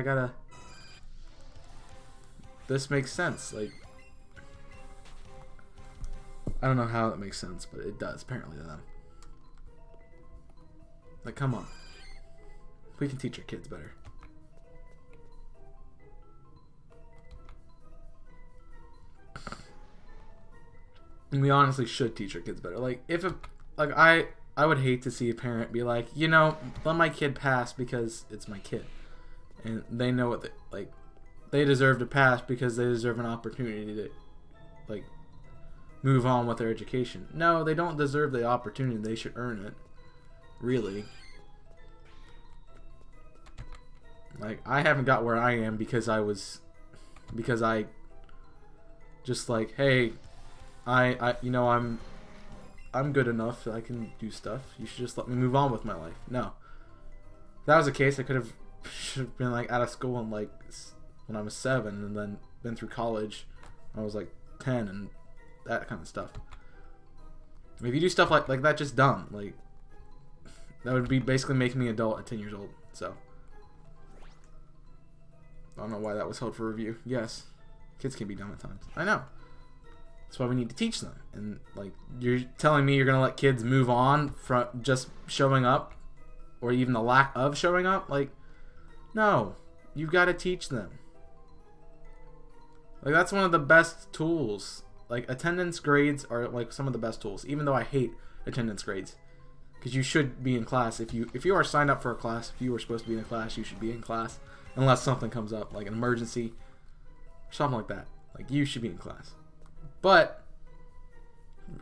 this makes sense. Like, I don't know how that makes sense, but it does apparently to them. Like, come on, we can teach our kids better. And we honestly should teach our kids better. Like, I would hate to see a parent be like, let my kid pass because it's my kid, and they know what they deserve to pass because they deserve an opportunity to, like, move on with their education. No, they don't deserve the opportunity. They should earn it. Really. Like, I haven't got where I am because I just like, hey, you know, I'm good enough. I can do stuff. You should just let me move on with my life. No. If that was the case, should have been like out of school and like when I was 7, and then been through college when I was like 10, and that kind of stuff. If you do stuff like that, just dumb. Like, that would be basically making me an adult at 10 years old. So I don't know why that was held for review. Yes, kids can be dumb at times. I know. That's why we need to teach them. And like, you're telling me you're gonna let kids move on from just showing up, or even the lack of showing up? Like, no, you've got to teach them. Like, that's one of the best tools. Like, attendance grades are like some of the best tools. Even though I hate attendance grades, because you should be in class. If you are signed up for a class, if you were supposed to be in a class, you should be in class. Unless something comes up, like an emergency, or something like that. Like, you should be in class. But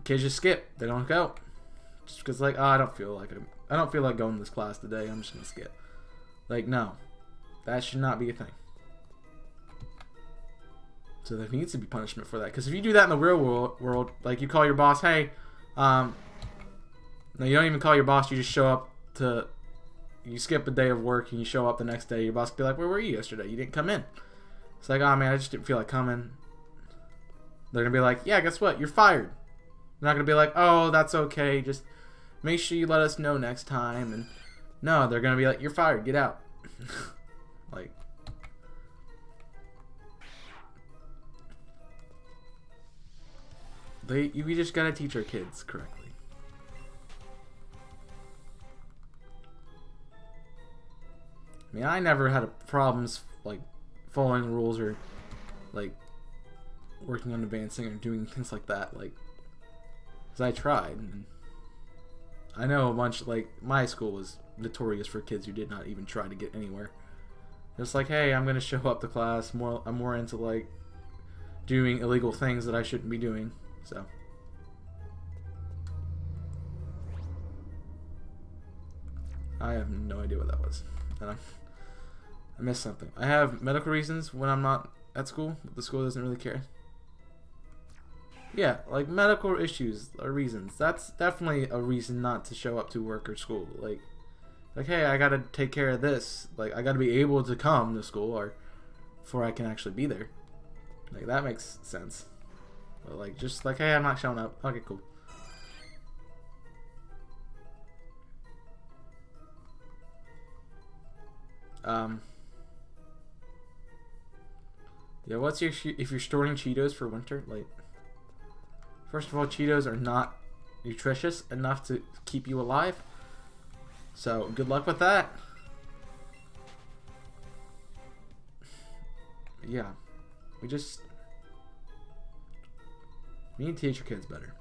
kids just skip. They don't go. Just because, like, oh, I don't feel like going to this class today. I'm just gonna skip. Like, no, that should not be a thing. So there needs to be punishment for that. Because if you do that in the real world, like, you call your boss, hey, no, you don't even call your boss. You just show up to. You skip a day of work and you show up the next day. Your boss will be like, where were you yesterday? You didn't come in. It's like, oh man, I just didn't feel like coming. They're going to be like, yeah, guess what? You're fired. They're not going to be like, oh, that's okay. Just make sure you let us know next time. And no, they're going to be like, you're fired. Get out. Like, we just got to teach our kids correctly. I mean, I never had problems like following rules or like working on advancing or doing things like that. Like, because I tried, and I know a bunch. Like, my school was notorious for kids who did not even try to get anywhere. It's like, hey, I'm gonna show up to class. I'm more into like doing illegal things that I shouldn't be doing. So. I have no idea what that was. And I missed something. I have medical reasons when I'm not at school, but the school doesn't really care. Yeah, like medical issues are reasons. That's definitely a reason not to show up to work or school. Like, hey, I gotta take care of this. Like, I gotta be able to come to school or before I can actually be there. Like, that makes sense. But like, just like, hey, I'm not showing up. Okay, cool. Yeah, what's your if you're storing Cheetos for winter? Like, first of all, Cheetos are not nutritious enough to keep you alive. So good luck with that. Yeah, we need to teach your kids better.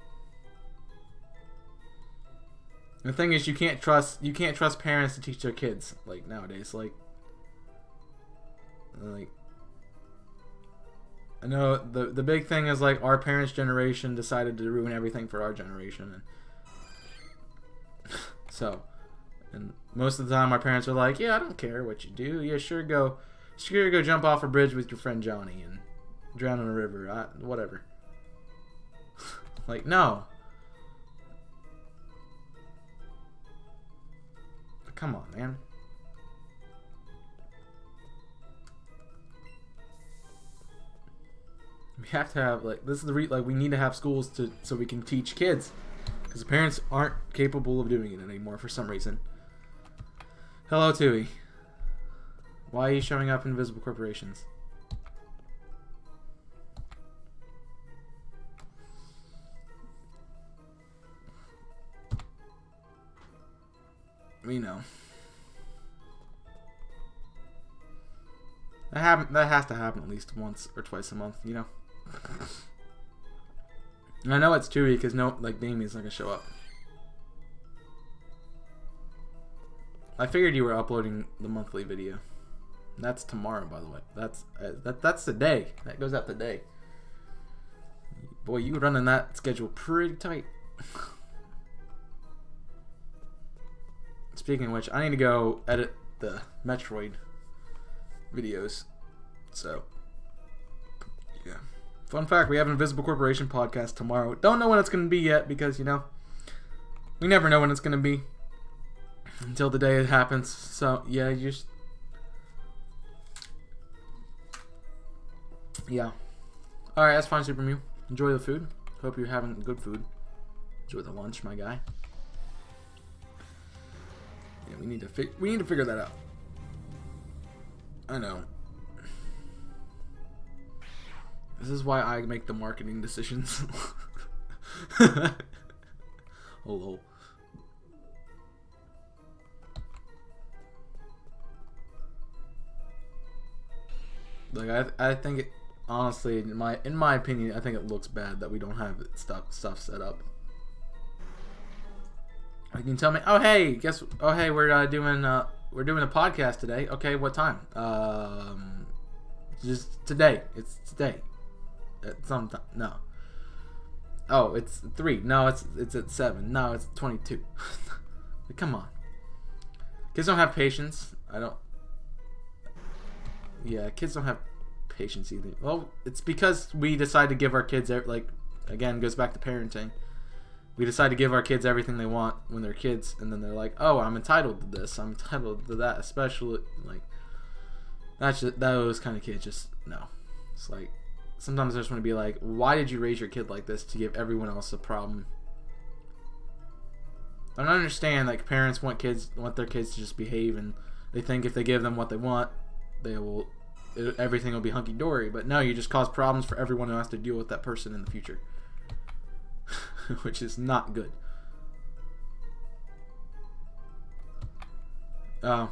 The thing is, you can't trust parents to teach their kids like nowadays. Like I know the big thing is like our parents' generation decided to ruin everything for our generation, and so, and most of the time our parents are like, yeah, I don't care what you do. Yeah, sure go jump off a bridge with your friend Johnny and drown in a river. Whatever. Like, no. Come on, man. We have to have, like, this is the we need to have schools so we can teach kids, because the parents aren't capable of doing it anymore for some reason. Hello, Tui. Why are you showing up in Invisible Corporations? We know. That has to happen at least once or twice a month, you know? And I know it's Tui because Damien's not gonna show up. I figured you were uploading the monthly video. That's tomorrow, by the way. That's the day. That goes out today. Boy, you running that schedule pretty tight. Speaking of which, I need to go edit the Metroid videos. So, yeah. Fun fact, we have an Invisible Corporation podcast tomorrow. Don't know when it's going to be yet because, you know, we never know when it's going to be until the day it happens. So, yeah, you just... Yeah. Alright, that's fine, Super Mew. Enjoy the food. Hope you're having good food. Enjoy the lunch, my guy. Yeah, we need to figure that out. I know. This is why I make the marketing decisions. Oh, lol. Like I think it, honestly, in my opinion, I think it looks bad that we don't have stuff set up. You can tell me, oh hey, we're doing a podcast today. Okay, what time? Just today. It's today. At some time. No. Oh, it's 3. No, it's at 7. No, it's 22. Come on. Kids don't have patience. Yeah, kids don't have patience either. Well, it's because we decide to give our kids, like, again, goes back to parenting. We decide to give our kids everything they want when they're kids, and then they're like, oh, I'm entitled to this, I'm entitled to that, especially, like, those kind of kids just, no. It's like, sometimes I just want to be like, why did you raise your kid like this to give everyone else a problem? I don't understand, like, parents want their kids to just behave, and they think if they give them what they want, everything will be hunky-dory, but no, you just cause problems for everyone who has to deal with that person in the future. Which is not good. You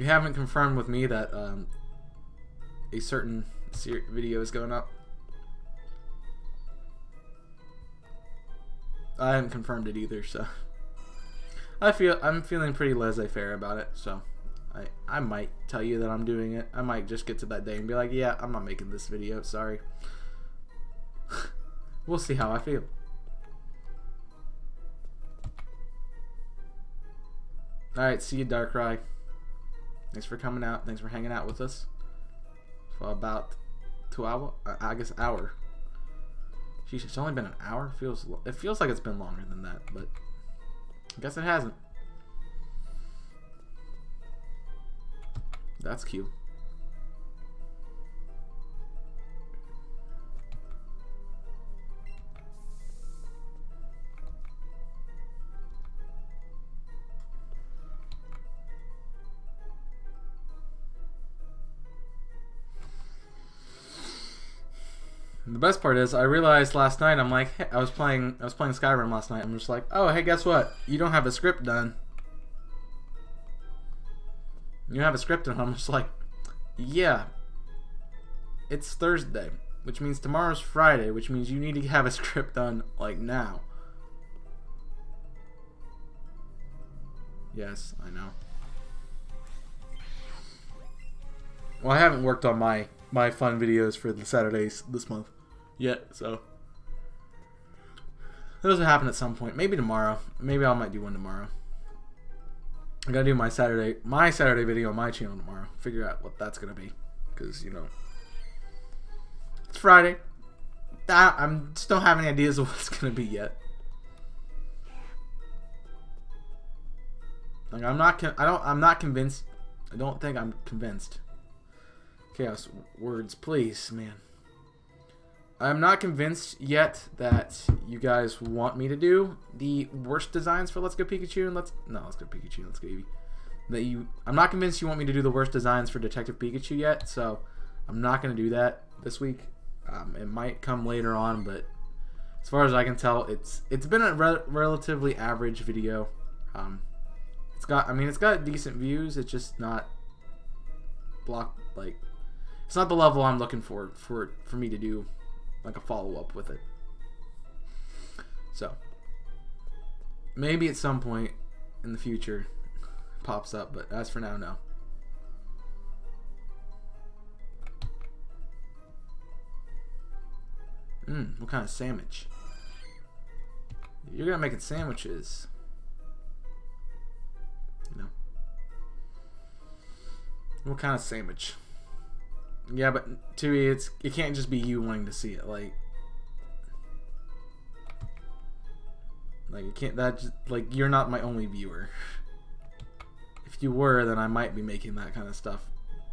haven't confirmed with me that a certain video is going up. I haven't confirmed it either, so I'm feeling pretty laissez-faire about it. So I might tell you that I'm doing it. I might just get to that day and be like, yeah, I'm not making this video. Sorry. We'll see how I feel. Alright, see you, Darkrai. Thanks for coming out. Thanks for hanging out with us for about 2 hours. I guess hour. Sheesh, it's only been an hour. It feels like it's been longer than that, but I guess it hasn't. That's cute. The best part is, I realized last night, I'm like, hey, I was playing Skyrim last night. I'm just like, oh, hey, guess what? You don't have a script done. You have a script done. I'm just like, yeah. It's Thursday, which means tomorrow's Friday, which means you need to have a script done, like, now. Yes, I know. Well, I haven't worked on my fun videos for the Saturdays this month yet, so those will happen at some point. Maybe tomorrow. Maybe I might do one tomorrow. I gotta do my Saturday video on my channel tomorrow. Figure out what that's gonna be, because, you know, it's Friday. I just don't have any ideas of what it's gonna be yet. Like, I'm not convinced. I don't think I'm convinced. Chaos words, please, man. I'm not convinced yet that you guys want me to do the worst designs for Let's Go Pikachu and Let's Go Eevee. I'm not convinced you want me to do the worst designs for Detective Pikachu yet, so I'm not going to do that this week. It might come later on, but as far as I can tell, it's been a relatively average video. It's got decent views. It's just not it's not the level I'm looking for me to do like a follow-up with it. So maybe at some point in the future, pops up, but as for now, no. What kind of sandwich? You're gonna make it sandwiches. You know. What kind of sandwich? Yeah, but to me, it can't just be you wanting to see it. Like you can't. Like you're not my only viewer. If you were, then I might be making that kind of stuff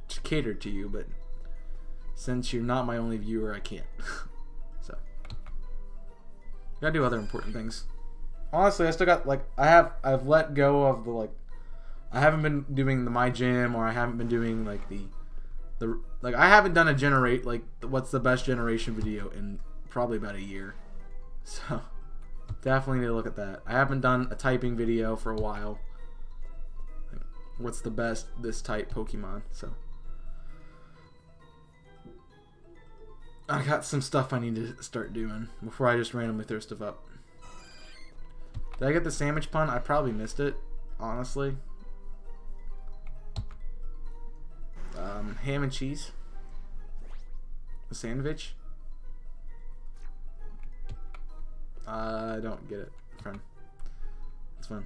to cater to you. But since you're not my only viewer, I can't. So gotta do other important things. Honestly, I still got I've let go of the I haven't been doing the my gym, or I haven't been doing I haven't done a what's the best generation video in probably about a year. So definitely need to look at that. I haven't done a typing video for a while. What's the best this type Pokemon? So I got some stuff I need to start doing before I just randomly throw stuff up. Did I get the sandwich pun? I probably missed it, honestly. Ham and cheese. A sandwich. I don't get it, friend. It's fine.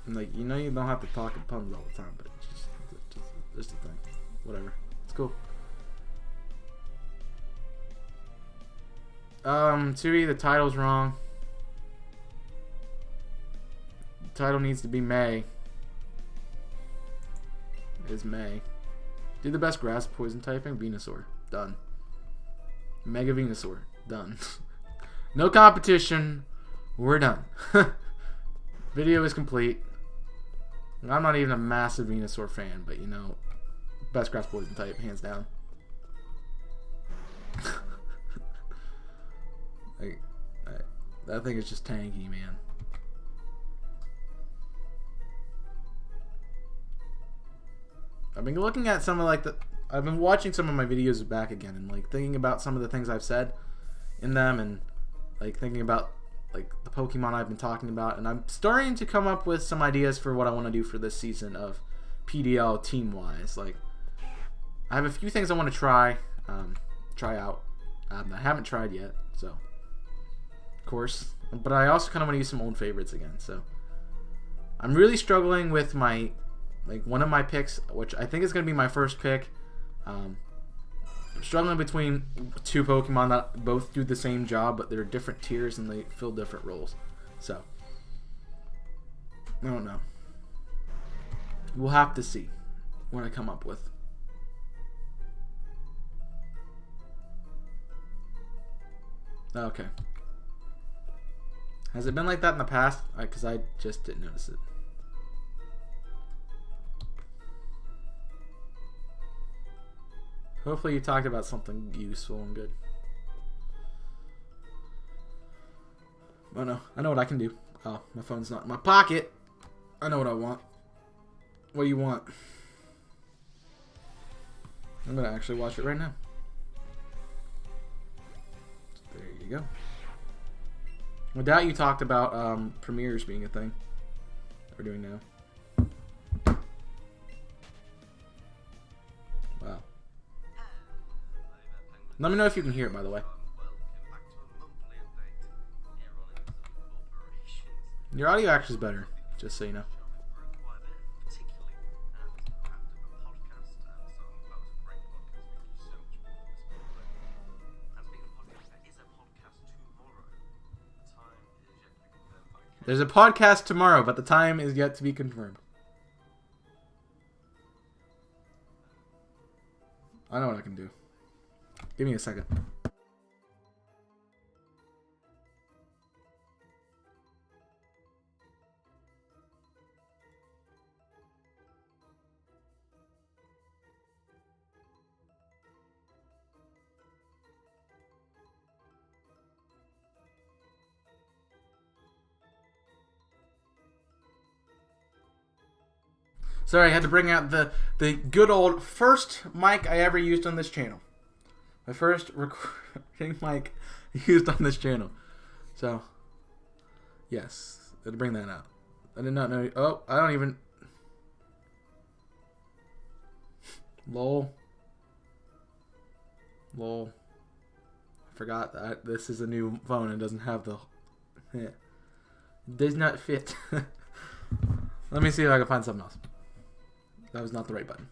Like, you know, you don't have to talk in puns all the time, but it's just a thing. Whatever. It's cool. Tui, the title's wrong. The title needs to be May. It is May. Do the best grass poison typing. Venusaur. Done. Mega Venusaur. Done. No competition. We're done. Video is complete. I'm not even a massive Venusaur fan, but you know, best grass poison type, hands down. That thing is just tanky, man. I've been looking at some of I've been watching some of my videos back again and thinking about some of the things I've said in them, and thinking about the Pokemon I've been talking about, and I'm starting to come up with some ideas for what I want to do for this season of PDL team wise. I have a few things I want to try out. I haven't tried yet, so of course, but I also kind of want to use some old favorites again. So I'm really struggling with my one of my picks, which I think is going to be my first pick. I'm struggling between two Pokemon that both do the same job, but they're different tiers and they fill different roles. So I don't know. We'll have to see what I come up with. Okay. Has it been like that in the past? Because I just didn't notice it. Hopefully you talked about something useful and good. Oh no, I know what I can do. Oh, my phone's not in my pocket. I know what I want. What do you want? I'm gonna actually watch it right now. There you go. I doubt you talked about premieres being a thing that we're doing now. Wow. Let me know if you can hear it, by the way. Your audio actually is better, just so you know. There's a podcast tomorrow, but the time is yet to be confirmed. I know what I can do. Give me a second. Sorry, I had to bring out the good old first mic I ever used on this channel. My first recording mic used on this channel. So, yes. It'll bring that out. I did not know. Oh, I don't even. Lol. Lol. I forgot that this is a new phone and doesn't have the. Yeah. It does not fit. Let me see if I can find something else. That was not the right button.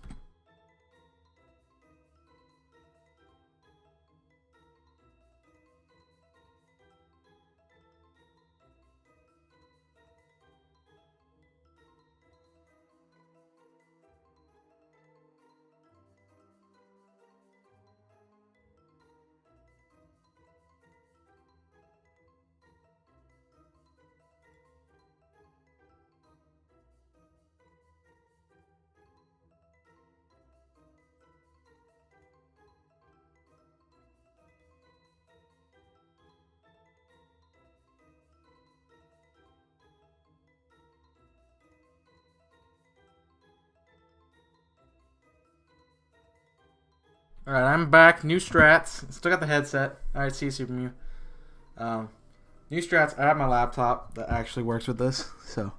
Alright, I'm back. New strats. Still got the headset. Alright, see you, Super Mew. New strats. I have my laptop that actually works with this. So,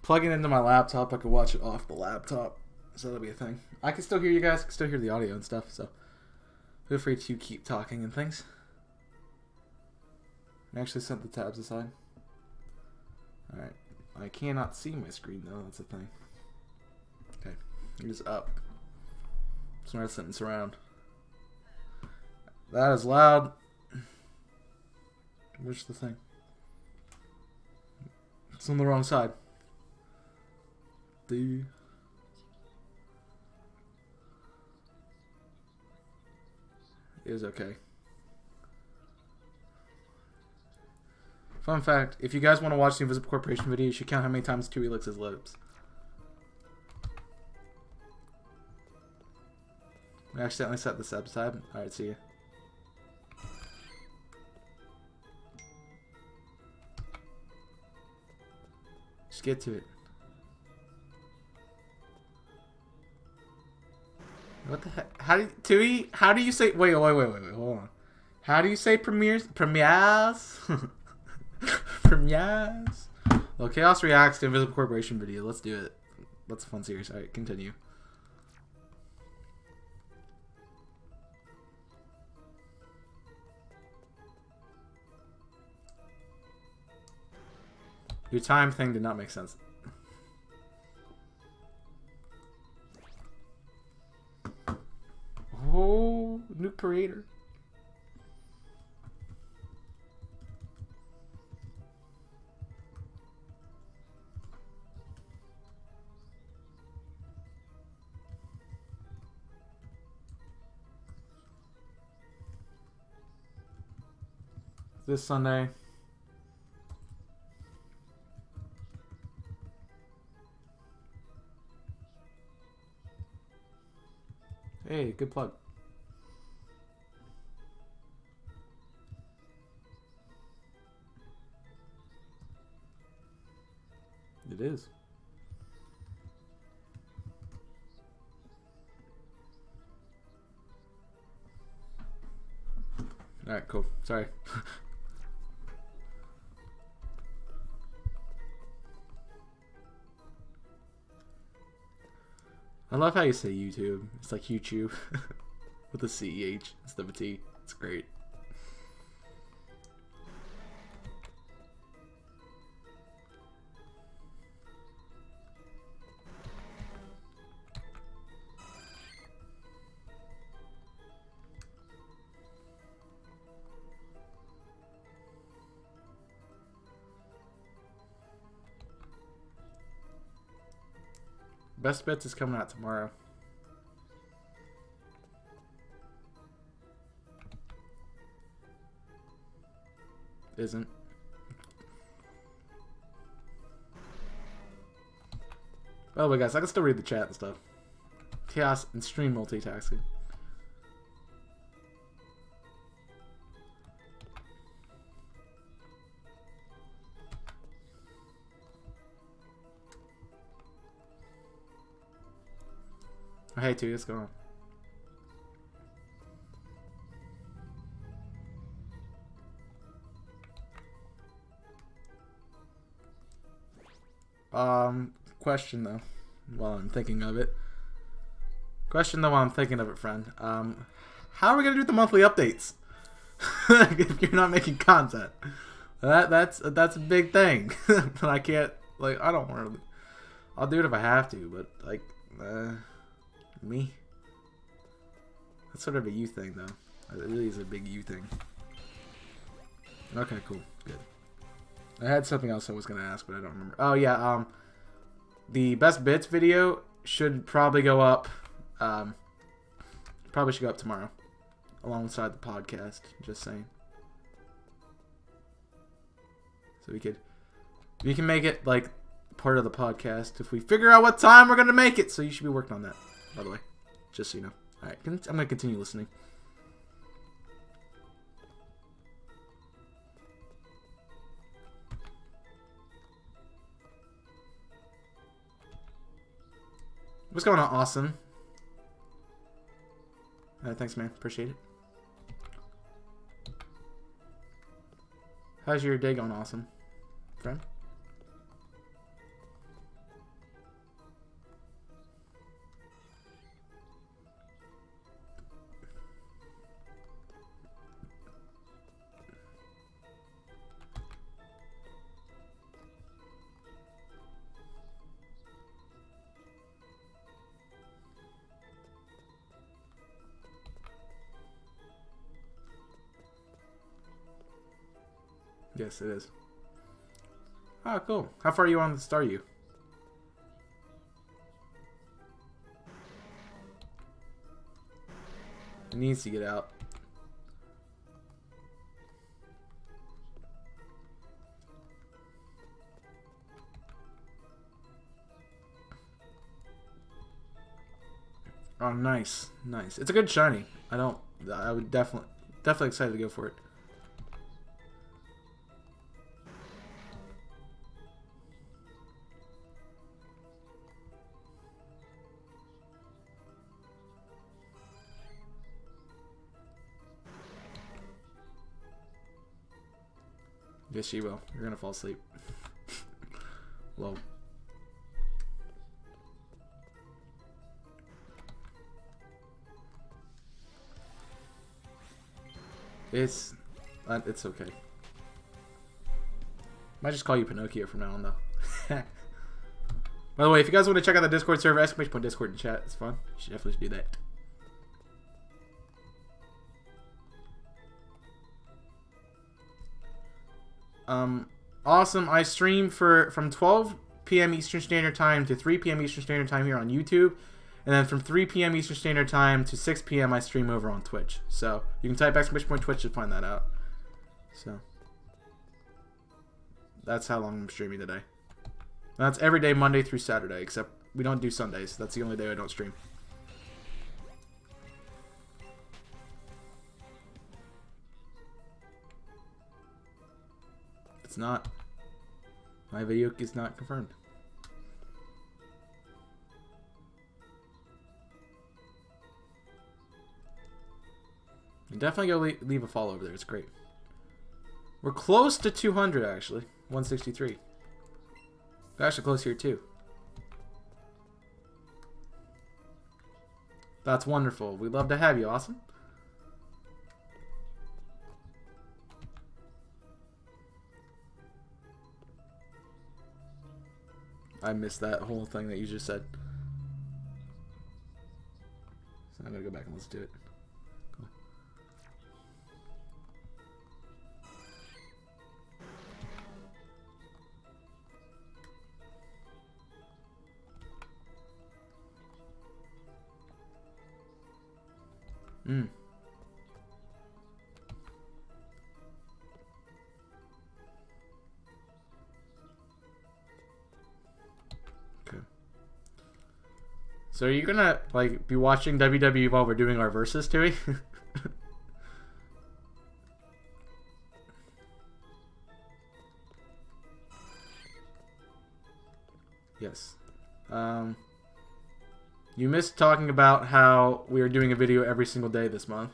plugging into my laptop, I can watch it off the laptop. So that'll be a thing. I can still hear you guys. I can still hear the audio and stuff. So, feel free to keep talking and things. I actually set the tabs aside. Alright. I cannot see my screen, though. That's the thing. Okay. It is up. Smart sentence around. That is loud. Where's the thing? It's on the wrong side. It is okay. Fun fact, if you guys want to watch the Invisible Corporation video, you should count how many times Tui licks his lips. I accidentally set this up aside. Alright, see ya. Just get to it. What the heck? How do you, Tui? How do you say? Wait, hold on. How do you say premieres? Premieres? Premieres? Well, Chaos reacts to Invisible Corporation video. Let's do it. That's a fun series. Alright, continue. Your time thing did not make sense. Oh, new creator. This Sunday. Hey, good plug. It is. Alright, cool. Sorry. I love how you say YouTube. It's like YouTube with a CEH instead of a T. It's great. Best Bets is coming out tomorrow. Isn't. By the way, guys, I can still read the chat and stuff. Chaos and stream multitasking. Oh, hey, T, what's going on? Question though, while I'm thinking of it. Question though, while I'm thinking of it, friend. How are we gonna do the monthly updates if you're not making content? That's a big thing. But I can't. Like, I don't want to. I'll do it if I have to, but like, me. That's sort of a you thing, though. It really is a big you thing. Okay, cool, good. I had something else I was gonna ask, but I don't remember. Oh yeah, the best bits video should probably go up. Probably should go up tomorrow, alongside the podcast. Just saying. So we can make it like part of the podcast if we figure out what time we're gonna make it. So you should be working on that, by the way, just so you know. All right, I'm gonna continue listening. What's going on, Awesome? Thanks, man. Appreciate it. How's your day going, Awesome, friend? Yes, it is. Oh, cool. How far are you on the Star U? It needs to get out. Oh, nice. Nice. It's a good shiny. I would definitely excited to go for it. Yes, she will. You're gonna fall asleep. Whoa. It's okay. Might just call you Pinocchio from now on, though. By the way, if you guys want to check out the Discord server, !Discord in chat. It's fun. You should definitely do that. Awesome. I stream from 12 p.m. Eastern Standard Time to 3 p.m. Eastern Standard Time here on YouTube. And then from 3 p.m. Eastern Standard Time to 6 p.m. I stream over on Twitch. So you can type !Twitch to find that out. So that's how long I'm streaming today. And that's every day, Monday through Saturday, except we don't do Sundays. That's the only day I don't stream. It's not. My video is not confirmed. You definitely go leave a follow over there. It's great. We're close to 200, actually. 163. We're actually close here, too. That's wonderful. We'd love to have you. Awesome. I missed that whole thing that you just said. So I'm going to go back and let's do it. Cool. Okay. So are you gonna like be watching WWE while we're doing our versus, Tui? Yes. You missed talking about how we are doing a video every single day this month.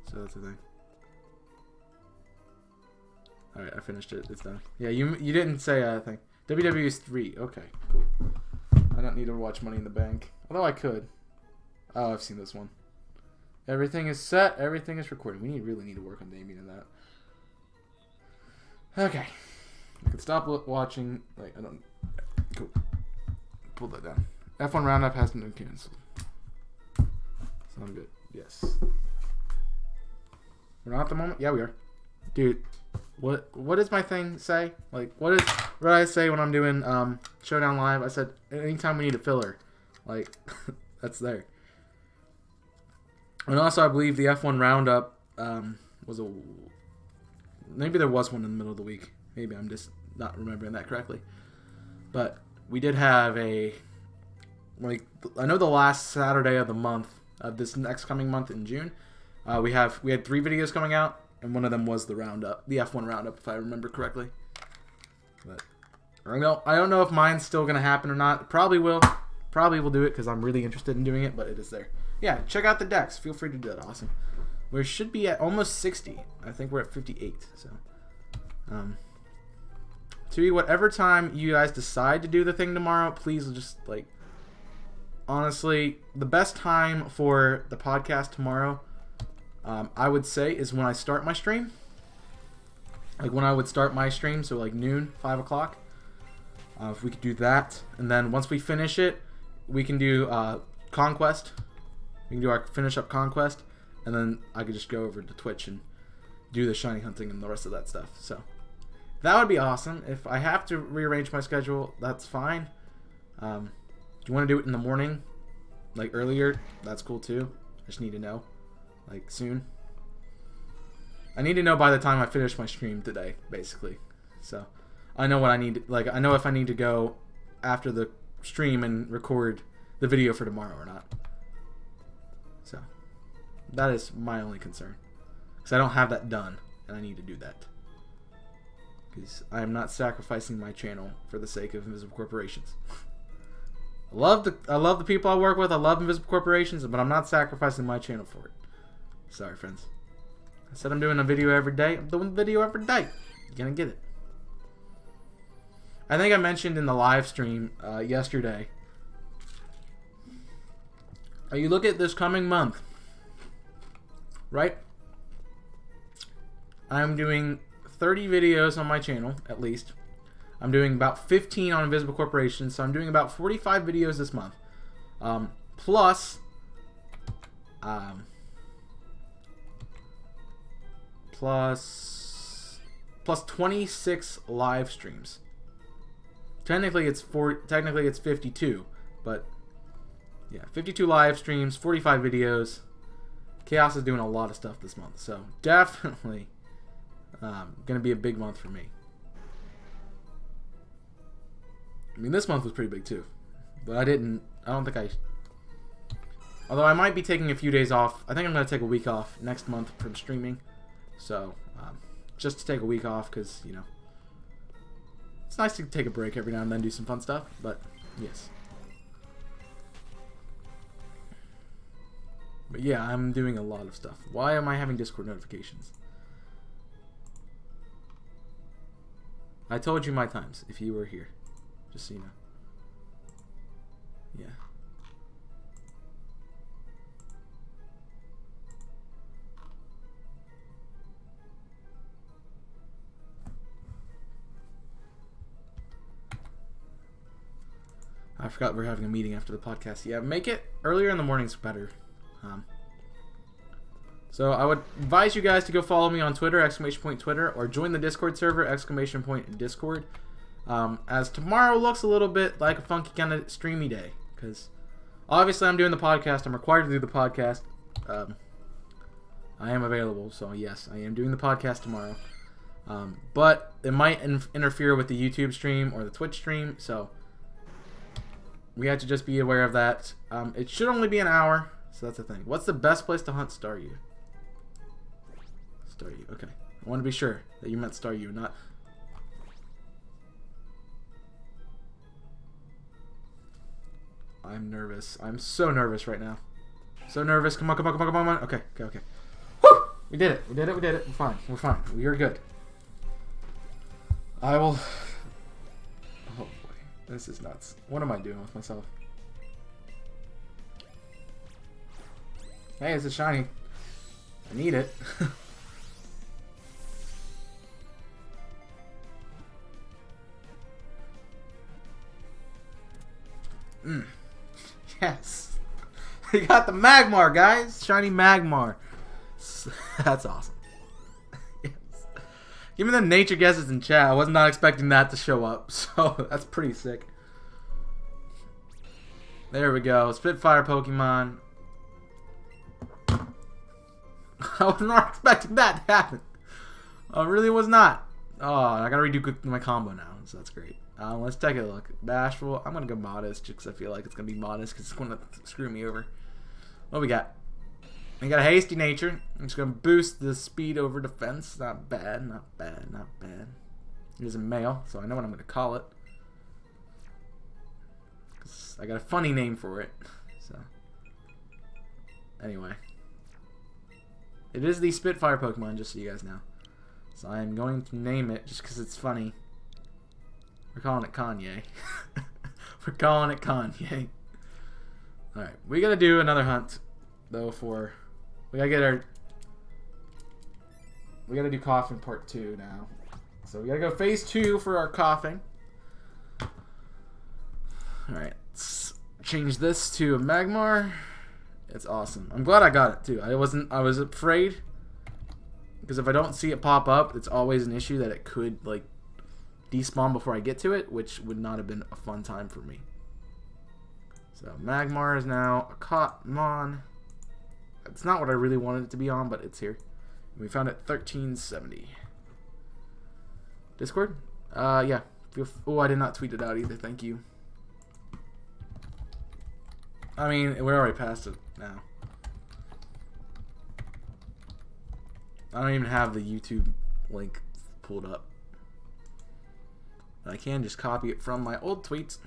So that's the thing. Alright, I finished it. It's done. Yeah, you didn't say a thing. WWE is 3. Okay, cool. I don't need to watch Money in the Bank. Although I could. Oh, I've seen this one. Everything is set. Everything is recorded. We really need to work on Damien and that. Okay. I can stop watching. Like, I don't... Cool. Pull that down. F1 Roundup hasn't been canceled. So I'm good. Yes. We're not at the moment? Yeah, we are. Dude, what does my thing say? Like, what do I say when I'm doing Showdown Live? I said, anytime we need a filler. Like, that's there. And also, I believe the F1 Roundup was a... Maybe there was one in the middle of the week. Maybe I'm just not remembering that correctly. But we did have a... Like, I know the last Saturday of the month, of this next coming month in June, we had 3 videos coming out, and one of them was the Roundup, the F1 Roundup, if I remember correctly. But I don't know if mine's still going to happen or not. Probably will. Probably will do it because I'm really interested in doing it, but it is there. Yeah, check out the decks. Feel free to do that. Awesome. We should be at almost 60. I think we're at 58. So, to whatever time you guys decide to do the thing tomorrow, please just, like, honestly, the best time for the podcast tomorrow, I would say, is when I start my stream. Like, when I would start my stream, so like noon, 5 o'clock. If we could do that. And then once we finish it, we can do Conquest. We can do our finish up Conquest. And then I could just go over to Twitch and do the shiny hunting and the rest of that stuff. So that would be awesome. If I have to rearrange my schedule, that's fine. Do you want to do it in the morning? Like earlier? That's cool too. I just need to know. Like soon. I need to know by the time I finish my stream today, basically. So I know what I need. Like, I know if I need to go after the stream and record the video for tomorrow or not. So that is my only concern. Because I don't have that done, and I need to do that. Because I am not sacrificing my channel for the sake of invisible corporations. I love the people I work with. I love invisible corporations, but I'm not sacrificing my channel for it. Sorry, friends. I said I'm doing a video every day. I'm doing a video every day. You're gonna get it. I think I mentioned in the live stream yesterday. You look at this coming month, right? I'm doing 30 videos on my channel, at least. I'm doing about 15 on Invisible Corporations, so I'm doing about 45 videos this month. Plus 26 live streams. Technically it's 52, but yeah, 52 live streams, 45 videos. Chaos is doing a lot of stuff this month, so definitely gonna be a big month for me. I mean, this month was pretty big too, but although I might be taking a few days off. I think I'm gonna take a week off next month from streaming, so just to take a week off, because, you know, it's nice to take a break every now and then, do some fun stuff. But yes. But yeah, I'm doing a lot of stuff. Why am I having Discord notifications? I told you my times if you were here. Just so you know. Yeah. I forgot we're having a meeting after the podcast. Yeah, make it earlier in the mornings better. So I would advise you guys to go follow me on Twitter, !Twitter, or join the Discord server, !Discord. As tomorrow looks a little bit like a funky kind of streamy day, because obviously I'm doing the podcast. I'm required to do the podcast. I am available, so yes, I am doing the podcast tomorrow. But it might interfere with the YouTube stream or the Twitch stream, so we have to just be aware of that. It should only be an hour, so that's the thing. What's the best place to hunt Staryu? Staryu, okay. I want to be sure that you meant Staryu, not... I'm nervous. I'm so nervous right now. So nervous. Come on, come on, come on, come on. Okay, okay, okay. Woo! We did it. We did it. We did it. We're fine. We're fine. We are good. I will... Oh boy. This is nuts. What am I doing with myself? Hey, it's a shiny. I need it. Yes. We got the Magmar, guys. Shiny Magmar. That's awesome. Yes. Give me the nature guesses in chat. I was not expecting that to show up. So that's pretty sick. There we go. Spitfire Pokemon. I was not expecting that to happen. I really was not. Oh, I gotta redo my combo now, so that's great. Let's take a look. Bashful. I'm gonna go modest just because I feel like it's gonna be modest because it's gonna screw me over. What we got? We got a hasty nature. I'm just gonna boost the speed over defense. Not bad. Not bad. Not bad. It is a male, so I know what I'm gonna call it. I got a funny name for it. So anyway. It is the Spitfire Pokemon, just so you guys know. So I am going to name it just because it's funny. We're calling it Kanye. We're calling it Kanye. Alright, we gotta do another hunt, though, for... We gotta get our... We gotta do Koffing Part 2 now. So we gotta go Phase 2 for our Koffing. Alright, let's change this to a Magmar. It's awesome. I'm glad I got it too. I was afraid because if I don't see it pop up, it's always an issue that it could like despawn before I get to it, which would not have been a fun time for me. So Magmar is now a Cotmon. It's not what I really wanted it to be on, but it's here. We found it 1370. Discord? Yeah. Oh, I did not tweet it out either. Thank you. I mean, we're already past it now. I don't even have the YouTube link pulled up. But I can just copy it from my old tweets.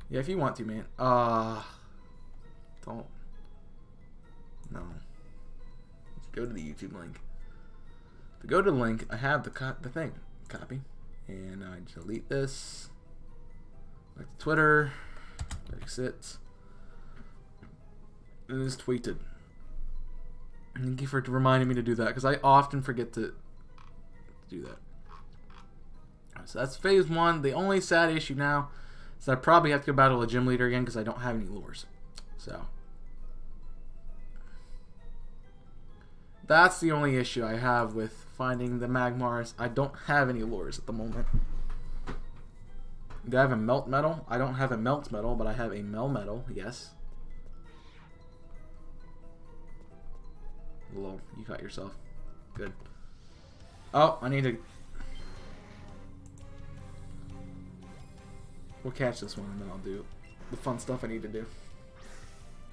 Yeah, if you want to, man. Don't. No. Let's go to the YouTube link. To go to the link, I have the thing. Copy. And I delete this. Back to Twitter. Exit. It is tweeted. Thank you for reminding me to do that because I often forget to do that. So that's Phase 1. The only sad issue now is that I probably have to go battle a gym leader again because I don't have any lures. So that's the only issue I have with finding the Magmars. I don't have any lures at the moment. Do I have a Melt Metal? I don't have a Melt Metal, but I have a Melmetal, yes. Lol, you caught yourself. Good. Oh, I need to... We'll catch this one and then I'll do the fun stuff I need to do.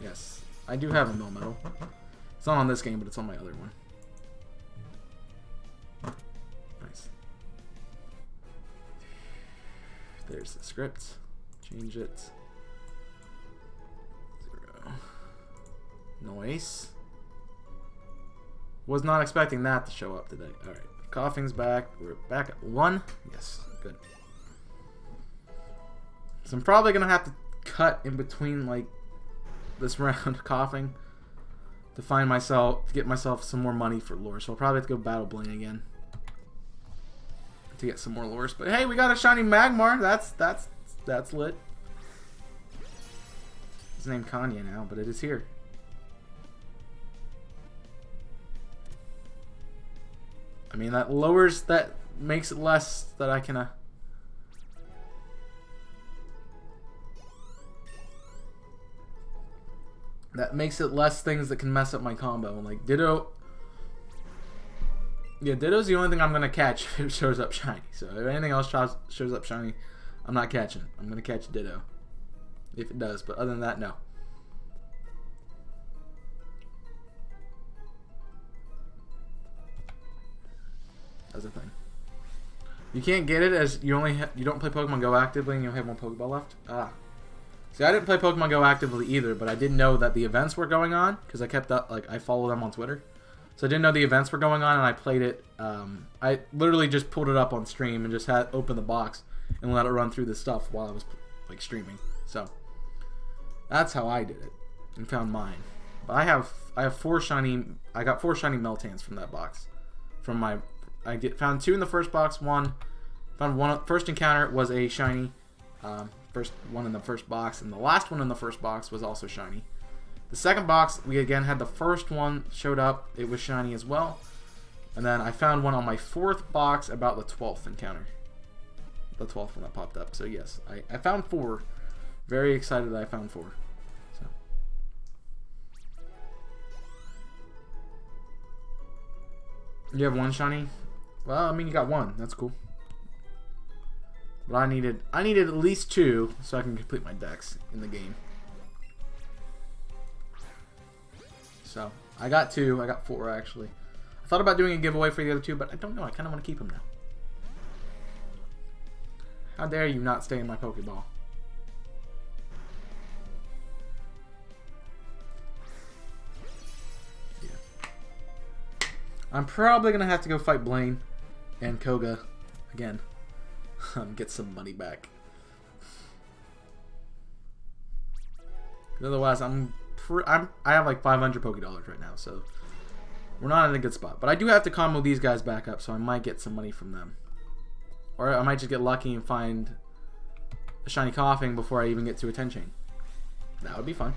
Yes, I do have a Melmetal. It's not on this game, but it's on my other one. Nice. There's the script. Change it. 0. Noise. Was not expecting that to show up today. Alright. Koffing's back. We're back at 1. Yes. Good. So I'm probably going to have to cut in between, like, this round of Koffing to find myself, to get myself some more money for lure. So I'll probably have to go Battle Bling again to get some more lures. But hey, we got a shiny Magmar. That's lit. It's named Kanye now, but it is here. I mean, that lowers, that makes it less that I can that makes it less things that can mess up my combo. Like Ditto. Yeah, Ditto's the only thing I'm going to catch if it shows up shiny. So if anything else shows up shiny, I'm not catching. I'm going to catch Ditto. If it does. But other than that, no. That's the thing. You can't get it as you don't play Pokemon Go actively and you have one Pokeball left. Ah. See, I didn't play Pokemon Go actively either, but I didn't know that the events were going on because I kept up, like, I follow them on Twitter. So I didn't know the events were going on, and I played it. I literally just pulled it up on stream and just had open the box and let it run through the stuff while I was like streaming. So that's how I did it and found mine. But I have 4 shiny. I got 4 shiny Meltans from that box. From my, found 2 in the first box. Found one. First encounter was a shiny. First one in the first box, and the last one in the first box was also shiny. The second box, we again had the first one showed up. It was shiny as well. And then I found one on my 4th box about the 12th encounter. The 12th one that popped up. So yes, I found 4. Very excited that I found 4. So. You have 1 shiny? Well, I mean, you got 1. That's cool. But I needed at least 2 so I can complete my decks in the game. So I got 2. I got 4 actually. I thought about doing a giveaway for the other 2, but I don't know. I kind of want to keep them now. How dare you not stay in my Pokeball? Yeah. I'm probably gonna have to go fight Blaine and Koga again. Get some money back. Otherwise, I have like 500 Pokédollars right now, so we're not in a good spot. But I do have to combo these guys back up, so I might get some money from them. Or I might just get lucky and find a shiny Koffing before I even get to a 10 chain. That would be fun.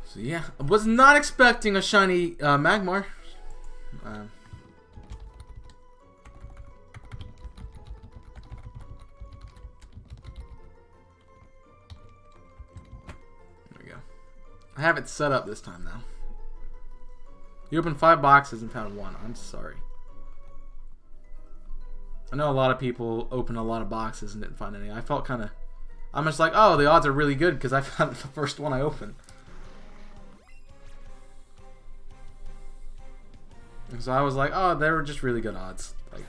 So yeah, I was not expecting a shiny Magmar. There we go. I have it set up this time now. You opened 5 boxes and found 1. I'm sorry. I know a lot of people open a lot of boxes and didn't find any. I felt kind of... I'm just like, oh, the odds are really good because I found the first one I opened. So I was like, oh, they were just really good odds. Like,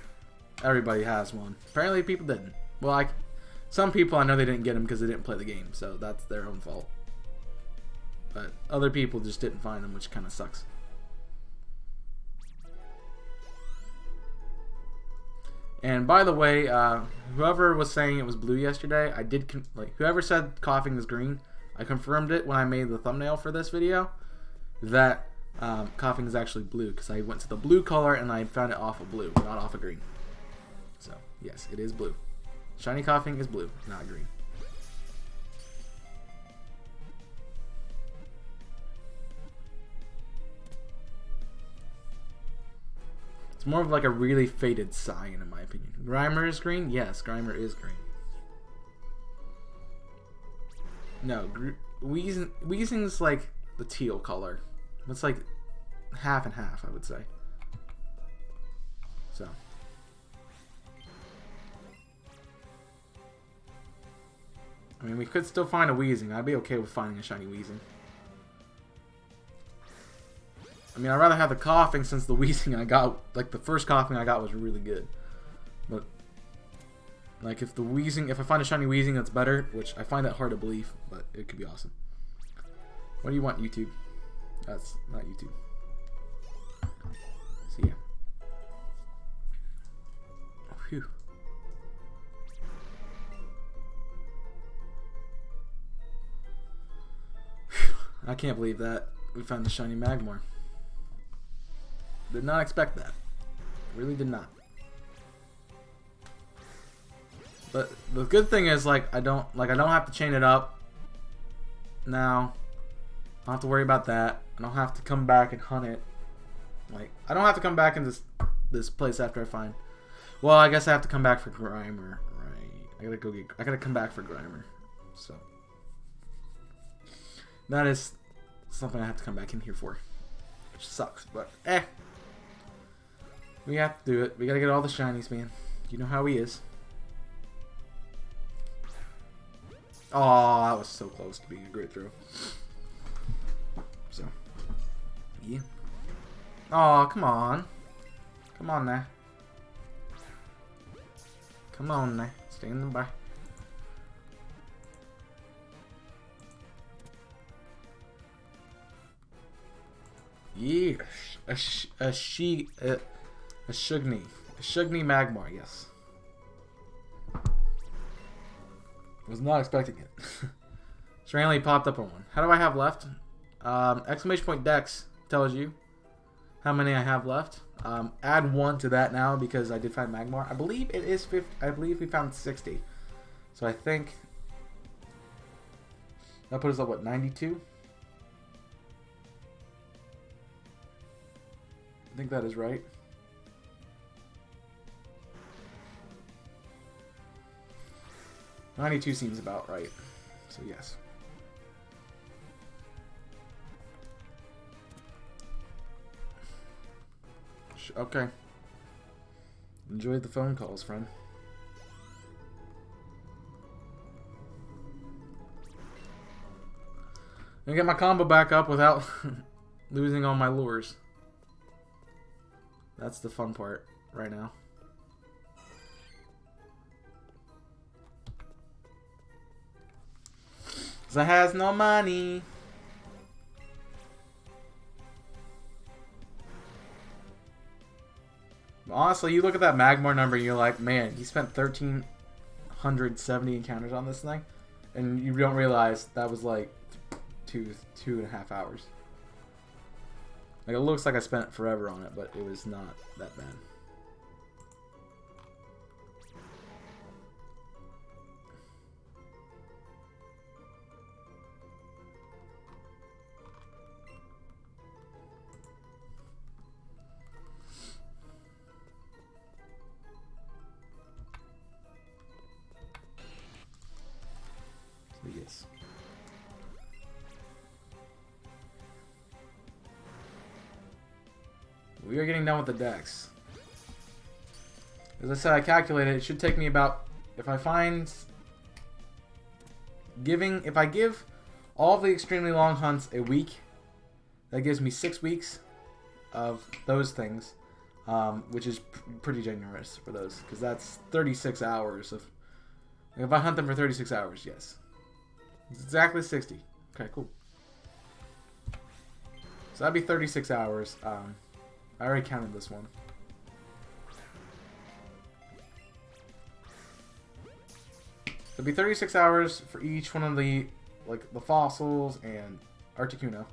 everybody has one. Apparently people didn't. Well, some people I know they didn't get them because they didn't play the game. So that's their own fault. But other people just didn't find them, which kind of sucks. And by the way, whoever was saying it was blue yesterday, I did, whoever said Koffing is green, I confirmed it when I made the thumbnail for this video, that Koffing is actually blue, because I went to the blue color and I found it off of blue, not off of green. So, yes, it is blue. Shiny Koffing is blue, not green. It's more of like a really faded cyan in my opinion. Grimer is green? Yes, Grimer is green. No, Weezing's like the teal color. It's like half and half, I would say. So. I mean, we could still find a Weezing. I'd be okay with finding a shiny Weezing. I mean, I'd rather have the Koffing since the Weezing I got, like the first Koffing I got was really good. But, like if I find a shiny Weezing that's better, which I find that hard to believe, but it could be awesome. What do you want, YouTube? That's not YouTube. So yeah. Phew. I can't believe that we found the shiny Magmar. Did not expect that. Really did not. But the good thing is, like, I don't have to chain it up now. I don't have to worry about that. I don't have to come back and hunt it. Like, I don't have to come back in this place after I find. Well, I guess I have to come back for Grimer, right? I gotta come back for Grimer. So that is something I have to come back in here for, which sucks. But we have to do it. We gotta get all the shinies, man. You know how he is. Oh, that was so close to being a great throw. So, yeah. Oh, come on. Come on now. Come on now. Standing by. Yeah. A Shugni. A Shugni Magmar, yes. Was not expecting it. It's randomly popped up on one. How do I have left? Exclamation point Dex tells you how many I have left. Add 1 to that now because I did find Magmar. I believe it is 50. I believe we found 60. So I think that put us at what, 92? I think that is right. $92 seems about right. So yes. Okay. Enjoy the phone calls, friend. I'm gonna get my combo back up without losing all my lures. That's the fun part right now. Cause I has no money. Honestly, you look at that Magmar number and you're like, man, he spent 1,370 encounters on this thing. And you don't realize that was like two and a half hours. Like, it looks like I spent forever on it, but it was not that bad. Yes. We are getting done with the decks. As I said, I calculated it should take me about, if I give all of the extremely long hunts a week, that gives me 6 weeks of those things, which is pretty generous for those, because that's 36 hours of. If I hunt them for 36 hours, yes. It's exactly 60. Okay, cool. So that'd be 36 hours. I already counted this one. It'd be 36 hours for each one of the, like, the fossils and Articuno.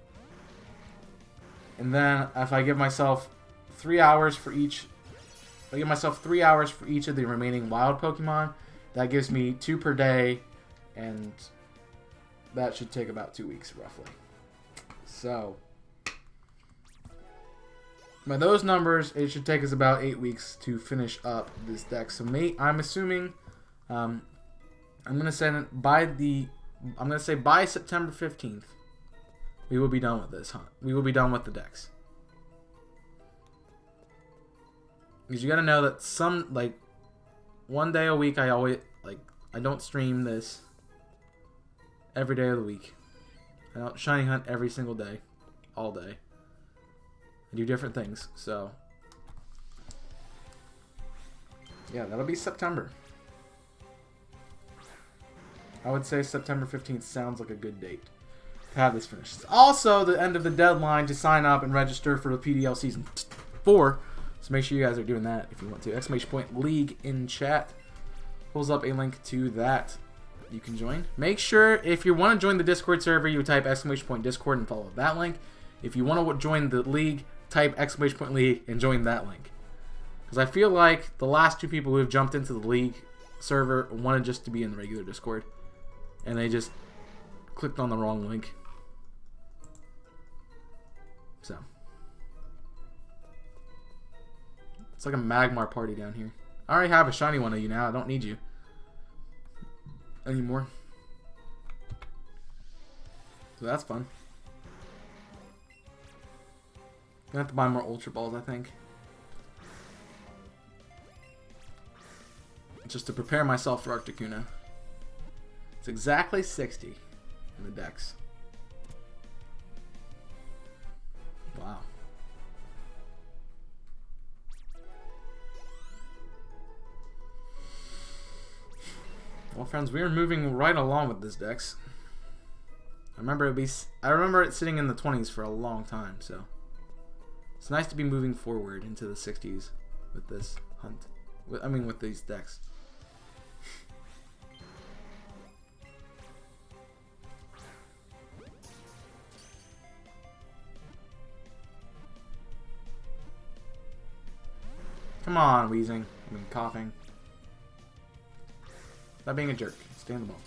And then if I give myself 3 hours for each, if I give myself 3 hours for each of the remaining wild Pokemon, that gives me 2 per day, and that should take about 2 weeks, roughly. So, by those numbers, it should take us about 8 weeks to finish up this deck. So, I'm assuming, I'm gonna say by September 15th, we will be done with this hunt. We will be done with the decks. Because you gotta know that one day a week, I don't stream this every day of the week. I don't shiny hunt every single day, all day. I do different things, so yeah, that'll be September. I would say September 15th sounds like a good date to have this finished. It's also the end of the deadline to sign up and register for the PDL Season 4, so make sure you guys are doing that if you want to. Exclamation point League in chat pulls up a link to that. You can join. Make sure, if you want to join the Discord server, you type exclamation point Discord and follow that link. If you want to join the League, type exclamation point League and join that link. Because I feel like the last 2 people who have jumped into the League server wanted just to be in the regular Discord. And they just clicked on the wrong link. So. It's like a Magmar party down here. I already have a shiny one of you now. I don't need you anymore. So that's fun. Gonna have to buy more Ultra Balls, I think. Just to prepare myself for Articuno. It's exactly 60 in the decks. Wow. Well, friends, we are moving right along with this dex. I remember it sitting in the 20s for a long time, so it's nice to be moving forward into the 60s with this hunt. I mean, with these decks. Come on, Wheezing. I mean, Koffing. Not being a jerk. Stay on the ball.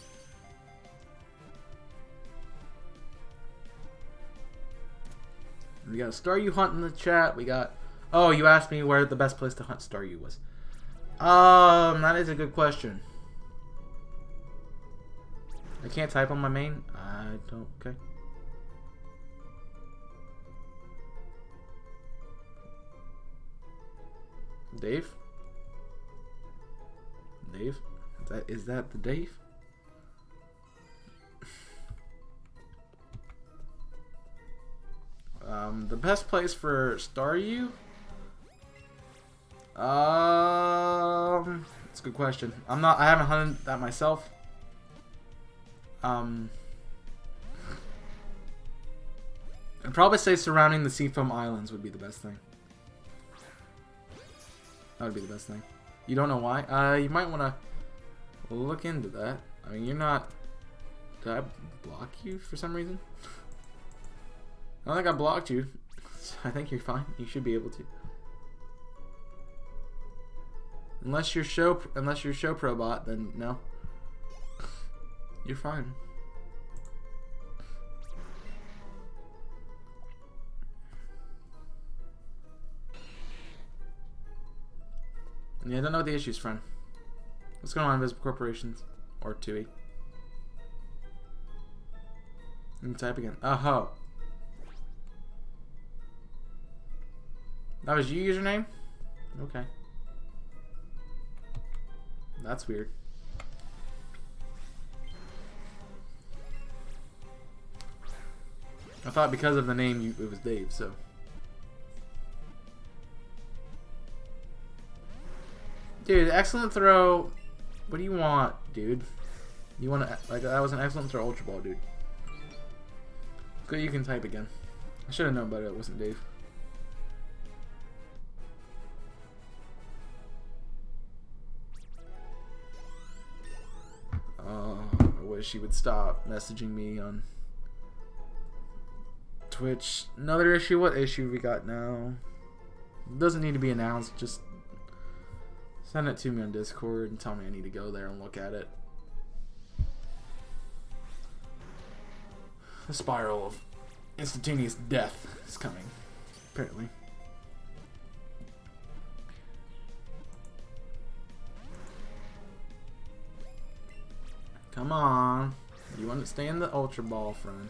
We got a Staryu hunt in the chat. We got... Oh, you asked me where the best place to hunt Staryu was. That is a good question. I can't type on my main. I don't... Okay. Dave? Dave? Is that the Dave? The best place for Staryu? It's a good question. I haven't hunted that myself. I'd probably say surrounding the Seafoam Islands would be the best thing. That would be the best thing. You don't know why? You might want to look into that. I mean, you're not... Did I block you for some reason? I don't think I blocked you. I think you're fine. You should be able to. Unless you're show pro bot, then no. You're fine. Yeah, I don't know what the issues, friend. What's going on, Invisible Corporations? Or TUI? You can type again. Oh. That was your username? Okay. That's weird. I thought because of the name it was Dave, so. Dude, excellent throw. What do you want, dude? You want to, like, that was an excellent throw, Ultra Ball, dude. Good, you can type again. I should have known better. It wasn't Dave. I wish he would stop messaging me on Twitch. Another issue? What issue we got now? It doesn't need to be announced. Just send it to me on Discord and tell me I need to go there and look at it. The spiral of instantaneous death is coming, apparently. Come on. You want to stay in the Ultra Ball, friend.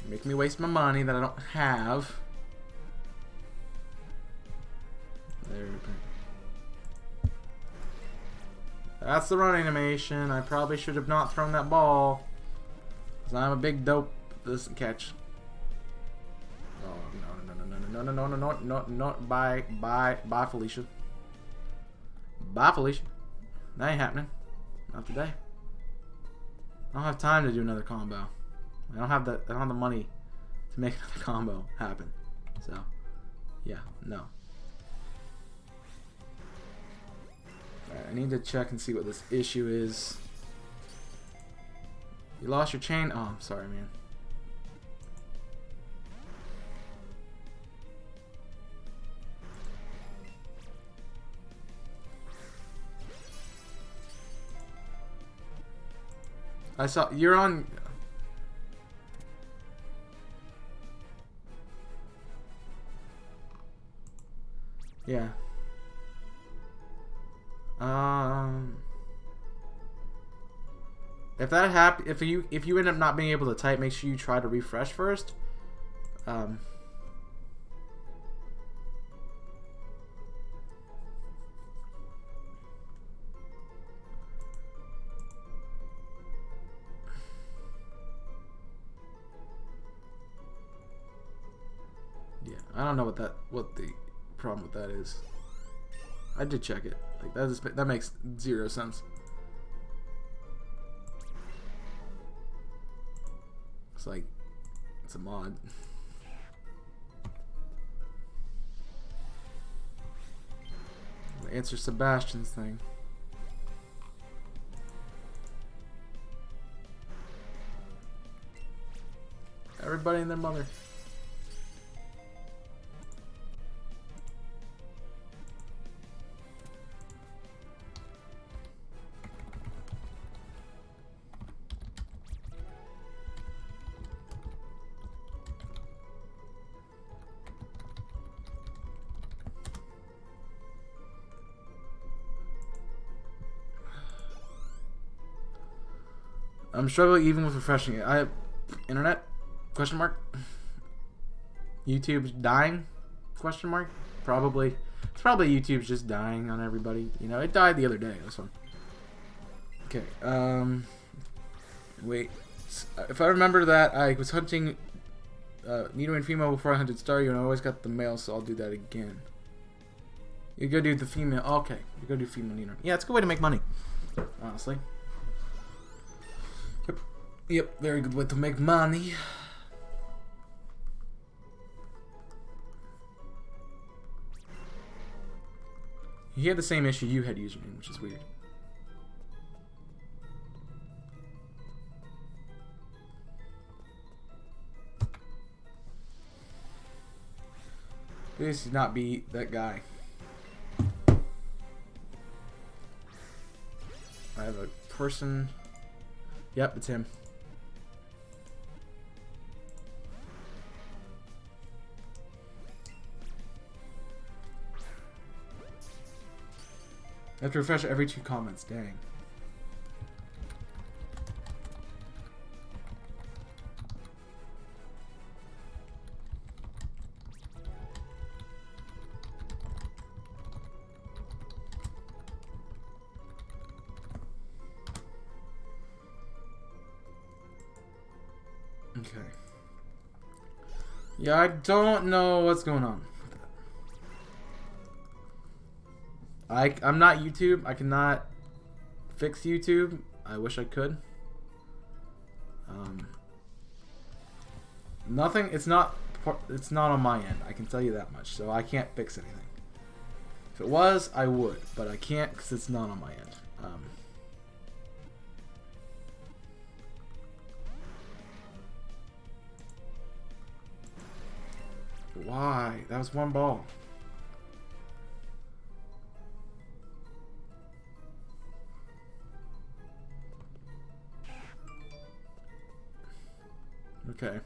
You make me waste my money that I don't have. There we go. That's the run animation. I probably should have not thrown that ball. Because I'm a big dope. This catch. Oh, no. Bye, Felicia. Bye, Felicia. That ain't happening. Not today. I don't have time to do another combo. I don't have the money to make another combo happen. So, yeah, no. Alright, I need to check and see what this issue is. You lost your chain? Oh, I'm sorry, man. I saw you're on. Yeah. If that happen, if you end up not being able to type, make sure you try to refresh first. Yeah, I don't know what the problem with that is. I did check it. Like that makes zero sense. Looks like it's a mod. Answer Sebastian's thing. Everybody and their mother. I'm struggling even with refreshing it. Internet? Question mark? YouTube's dying? Question mark? Probably. It's probably YouTube's just dying on everybody. You know, it died the other day. That's fine. Okay. Wait. If I remember that, I was hunting Nito and female before I hunted Staryu, and I always got the male, so I'll do that again. You go do the female. Okay. You go do female Nito. Yeah, it's a good way to make money. Honestly. Yep, very good way to make money. He had the same issue you had username, which is weird. Please not be that guy. I have a person. Yep, it's him. I have to refresh every 2 comments. Dang. Okay. Yeah, I don't know what's going on. I'm not YouTube. I cannot fix YouTube. I wish I could. Nothing. It's not on my end. I can tell you that much. So I can't fix anything. If it was, I would, but I can't because it's not on my end. Why? That was one ball. Okay.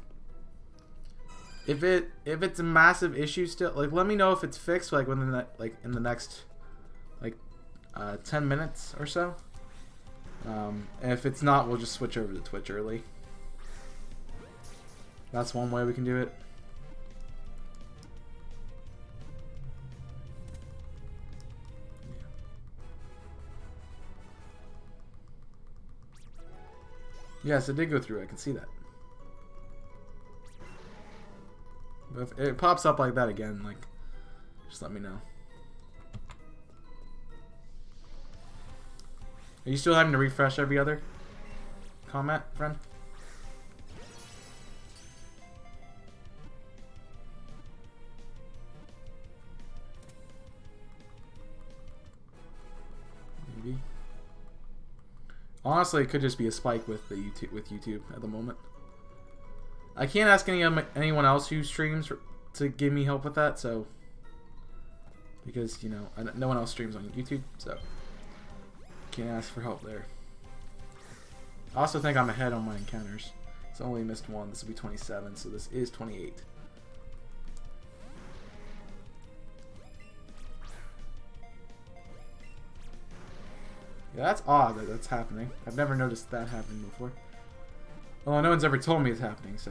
If it's a massive issue still, like, let me know if it's fixed, like within that, like in the next, like, 10 minutes or so. And if it's not, we'll just switch over to Twitch early. That's one way we can do it. Yes, it did go through. I can see that. But if it pops up like that again, like, just let me know. Are you still having to refresh every other comment, friend? Maybe. Honestly, it could just be a spike with the YouTube at the moment. I can't ask anyone else who streams to give me help with that, so because, you know, no one else streams on YouTube, so can't ask for help there. I also think I'm ahead on my encounters. It's only missed one. This will be 27, so this is 28. Yeah, that's odd that that's happening. I've never noticed that happening before. Well, no one's ever told me it's happening, so.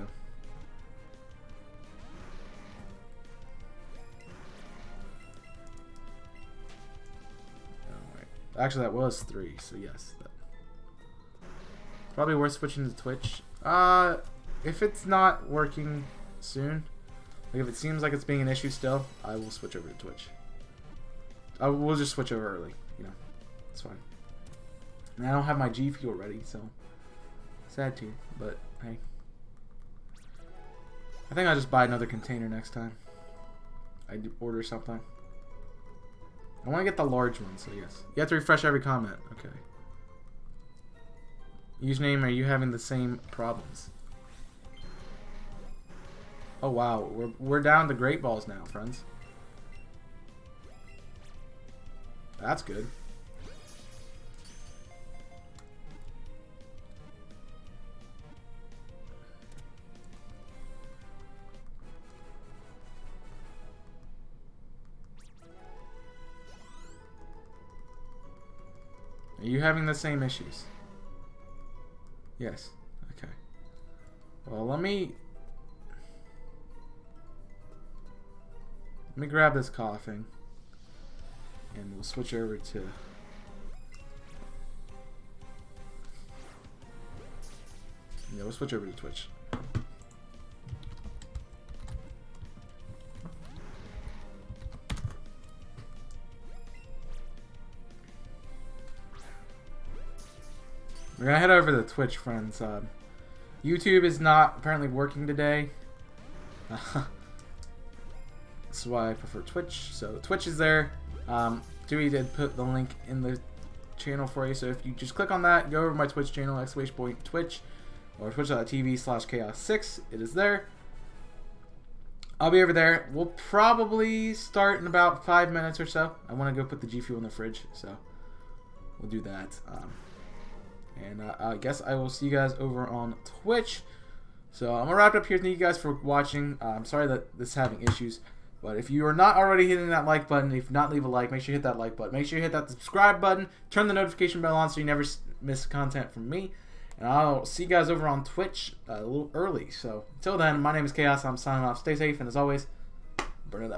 Alright. Actually, that was 3, so yes. Probably worth switching to Twitch. If it's not working soon, like if it seems like it's being an issue still, I will switch over to Twitch. We'll just switch over early, you know. It's fine. And I don't have my G Fuel ready, so sad too, but hey, I think I'll just buy another container next time I order something. I want to get the large one, so yes. You have to refresh every comment. Okay. Username, are you having the same problems? Oh wow, we're down to great balls now, friends. That's good. Are you having the same issues? Yes. Okay. Well, let me grab this Koffing, and we'll switch over to we'll switch over to Twitch. We're gonna head over to Twitch, friends. YouTube is not apparently working today. That's why I prefer Twitch. So Twitch is there. Dewey did put the link in the channel for you. So if you just click on that, go over to my Twitch channel, !Twitch, or twitch.tv/chaos6. It is there. I'll be over there. We'll probably start in about 5 minutes or so. I want to go put the G Fuel in the fridge, so we'll do that. And I guess I will see you guys over on Twitch. So I'm going to wrap it up here. Thank you guys for watching. I'm sorry that this is having issues. But if you are not already hitting that like button, if not leave a like, make sure you hit that like button. Make sure you hit that subscribe button. Turn the notification bell on so you never miss content from me. And I'll see you guys over on Twitch a little early. So until then, my name is Chaos. I'm signing off. Stay safe. And as always, burn it up.